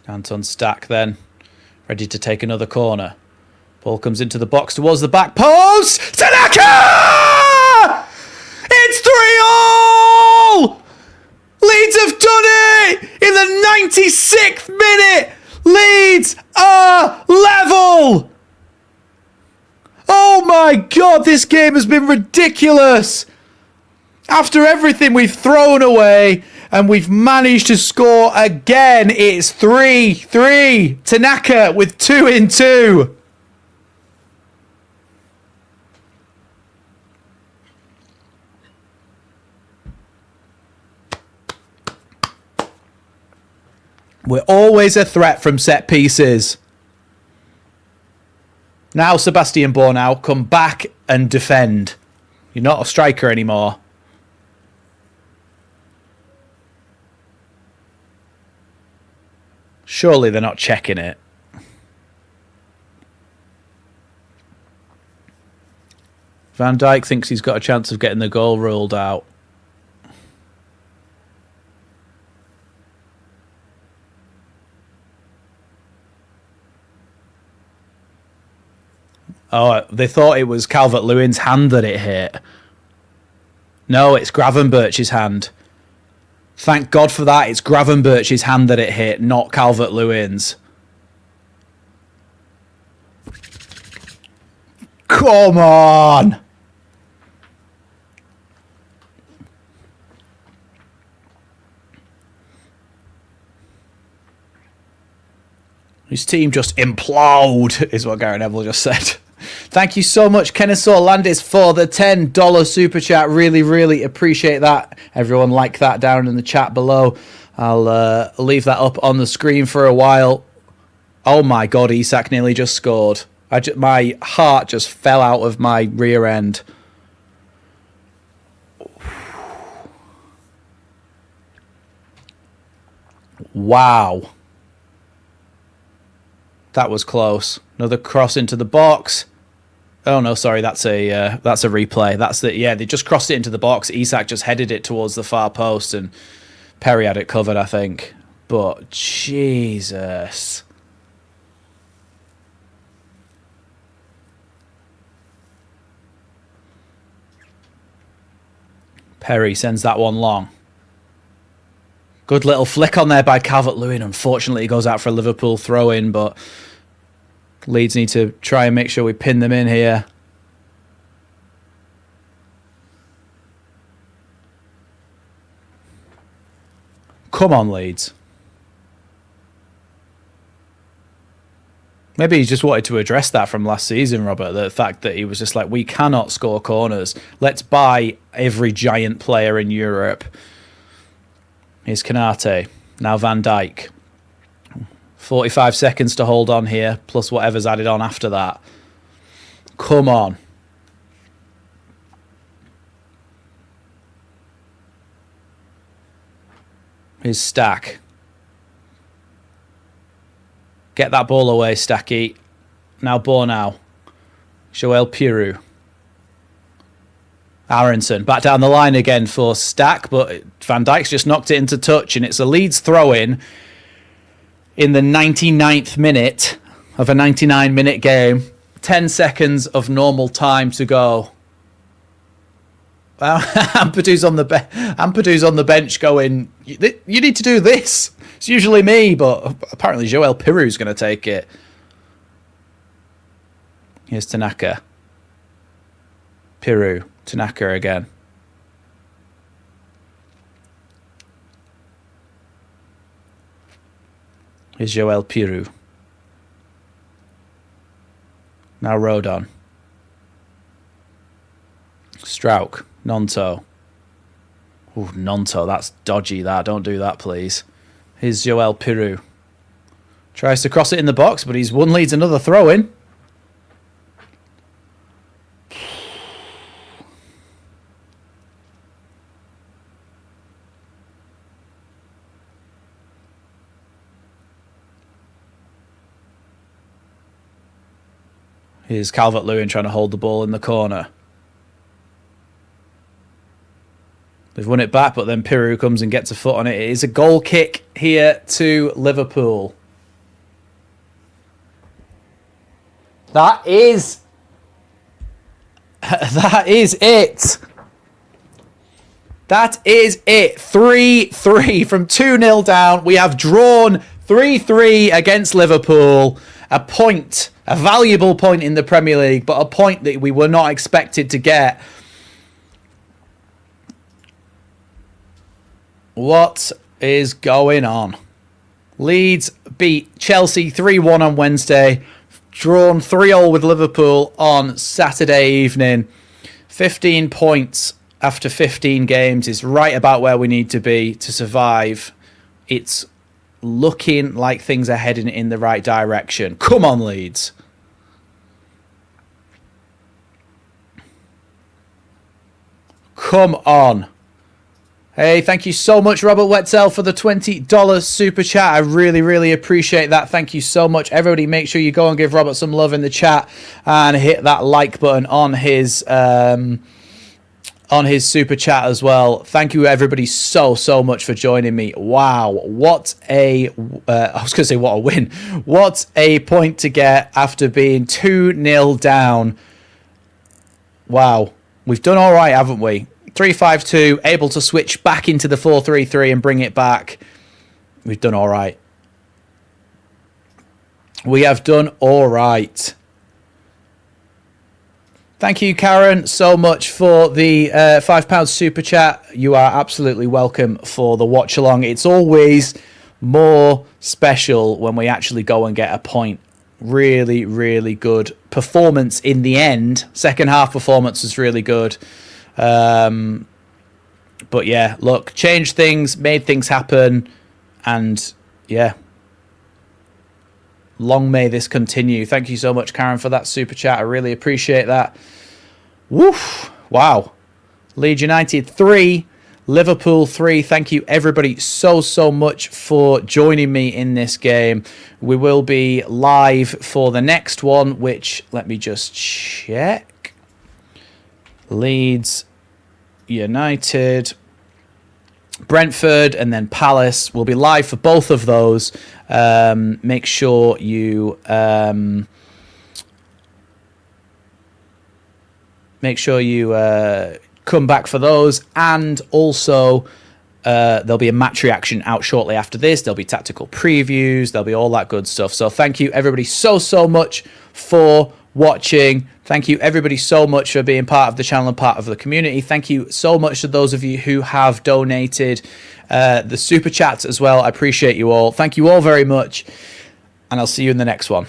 Anton Stack then, ready to take another corner. Ball comes into the box towards the back post. Tanaka! It's 3-all! Leeds have done it! In the 96th minute, Leeds are level! Oh my God, this game has been ridiculous! After everything we've thrown away, and we've managed to score again. It's 3-3. Tanaka with 2 in 2. We're always a threat from set pieces. Now, Sebastian Bornau, come back and defend. You're not a striker anymore. Surely they're not checking it. Van Dijk thinks he's got a chance of getting the goal ruled out. Oh, they thought it was Calvert-Lewin's hand that it hit. No, it's Gravenberch's hand. Thank God for that. It's Gravenberch's hand that it hit, not Calvert-Lewin's. Come on! His team just implode, is what Gary Neville just said. Thank you so much, Kennesaw Landis, for the $10 super chat. Really, really appreciate that. Everyone like that down in the chat below. I'll leave that up on the screen for a while. Oh my God, Isak nearly just scored. My heart just fell out of my rear end. Wow. That was close. Another cross into the box. Oh no, sorry, that's a replay. They just crossed it into the box. Isak just headed it towards the far post, and Perry had it covered, I think. But Jesus. Perry sends that one long. Good little flick on there by Calvert-Lewin. Unfortunately, he goes out for a Liverpool throw-in, but Leeds need to try and make sure we pin them in here. Come on, Leeds. Maybe he just wanted to address that from last season, Robert. The fact that he was just like, we cannot score corners. Let's buy every giant player in Europe. Here's Kanate. Now Van Dijk. 45 seconds to hold on here, plus whatever's added on after that. Come on. Here's Stack. Get that ball away, Stacky. Now Bornau. Joel Piroux. Aronson back down the line again for Stack, but Van Dijk's just knocked it into touch, and it's a Leeds throw-in. in the 99th minute of a 99-minute game. 10 seconds of normal time to go. Well, Ampadu's on the bench going, you need to do this. It's usually me, but apparently Joel Pirou's going to take it. Here's Tanaka. Pirou. Tanaka again. Here's Joel Pirou. Now Rodon. Strauk. Nonto. Ooh, Nonto. That's dodgy, that. Don't do that, please. Here's Joel Pirou. Tries to cross it in the box, but he's one leads another throw-in. Here's Calvert-Lewin trying to hold the ball in the corner. They've won it back, but then Pirou comes and gets a foot on it. It is a goal kick here to Liverpool. That is it. That is it. 3-3 from 2-0 down. We have drawn 3-3 against Liverpool. A point, a valuable point in the Premier League, but a point that we were not expected to get. What is going on? Leeds beat Chelsea 3-1 on Wednesday. Drawn 3-0 with Liverpool on Saturday evening. 15 points after 15 games is right about where we need to be to survive. It's looking like things are heading in the right direction. Come on, Leeds. Come on. Hey, thank you so much, Robert Wetzel, for the $20 super chat. I really, really appreciate that. Thank you so much. Everybody, make sure you go and give Robert some love in the chat and hit that like button on his super chat as well. Thank you, everybody, so much for joining me. Wow, what a I was going to say what a win. What a point to get after being 2-0 down. Wow, we've done all right, haven't we? 3-5-2, able to switch back into the 4-3-3 and bring it back. We've done all right. We have done all right. Thank you, Karen, so much for the £5 super chat. You are absolutely welcome for the watch along. It's always more special when we actually go and get a point. Really, really good performance in the end. Second half performance was really good. But yeah, look, changed things, made things happen, and yeah, long may this continue. Thank you so much, Karen, for that super chat. I really appreciate that. Woof! Wow. Leeds United 3, Liverpool 3. Thank you, everybody, so much for joining me in this game. We will be live for the next one, which, let me just check. Leeds United, Brentford, and then Palace. Will be live for both of those. Make sure you come back for those, and also there'll be a match reaction out shortly after this. There'll be tactical previews, there'll be all that good stuff. So thank you, everybody, so much for watching. Thank you, everybody, so much for being part of the channel and part of the community. Thank you so much to those of you who have donated the super chats as well. I appreciate you all. Thank you all very much, and I'll see you in the next one.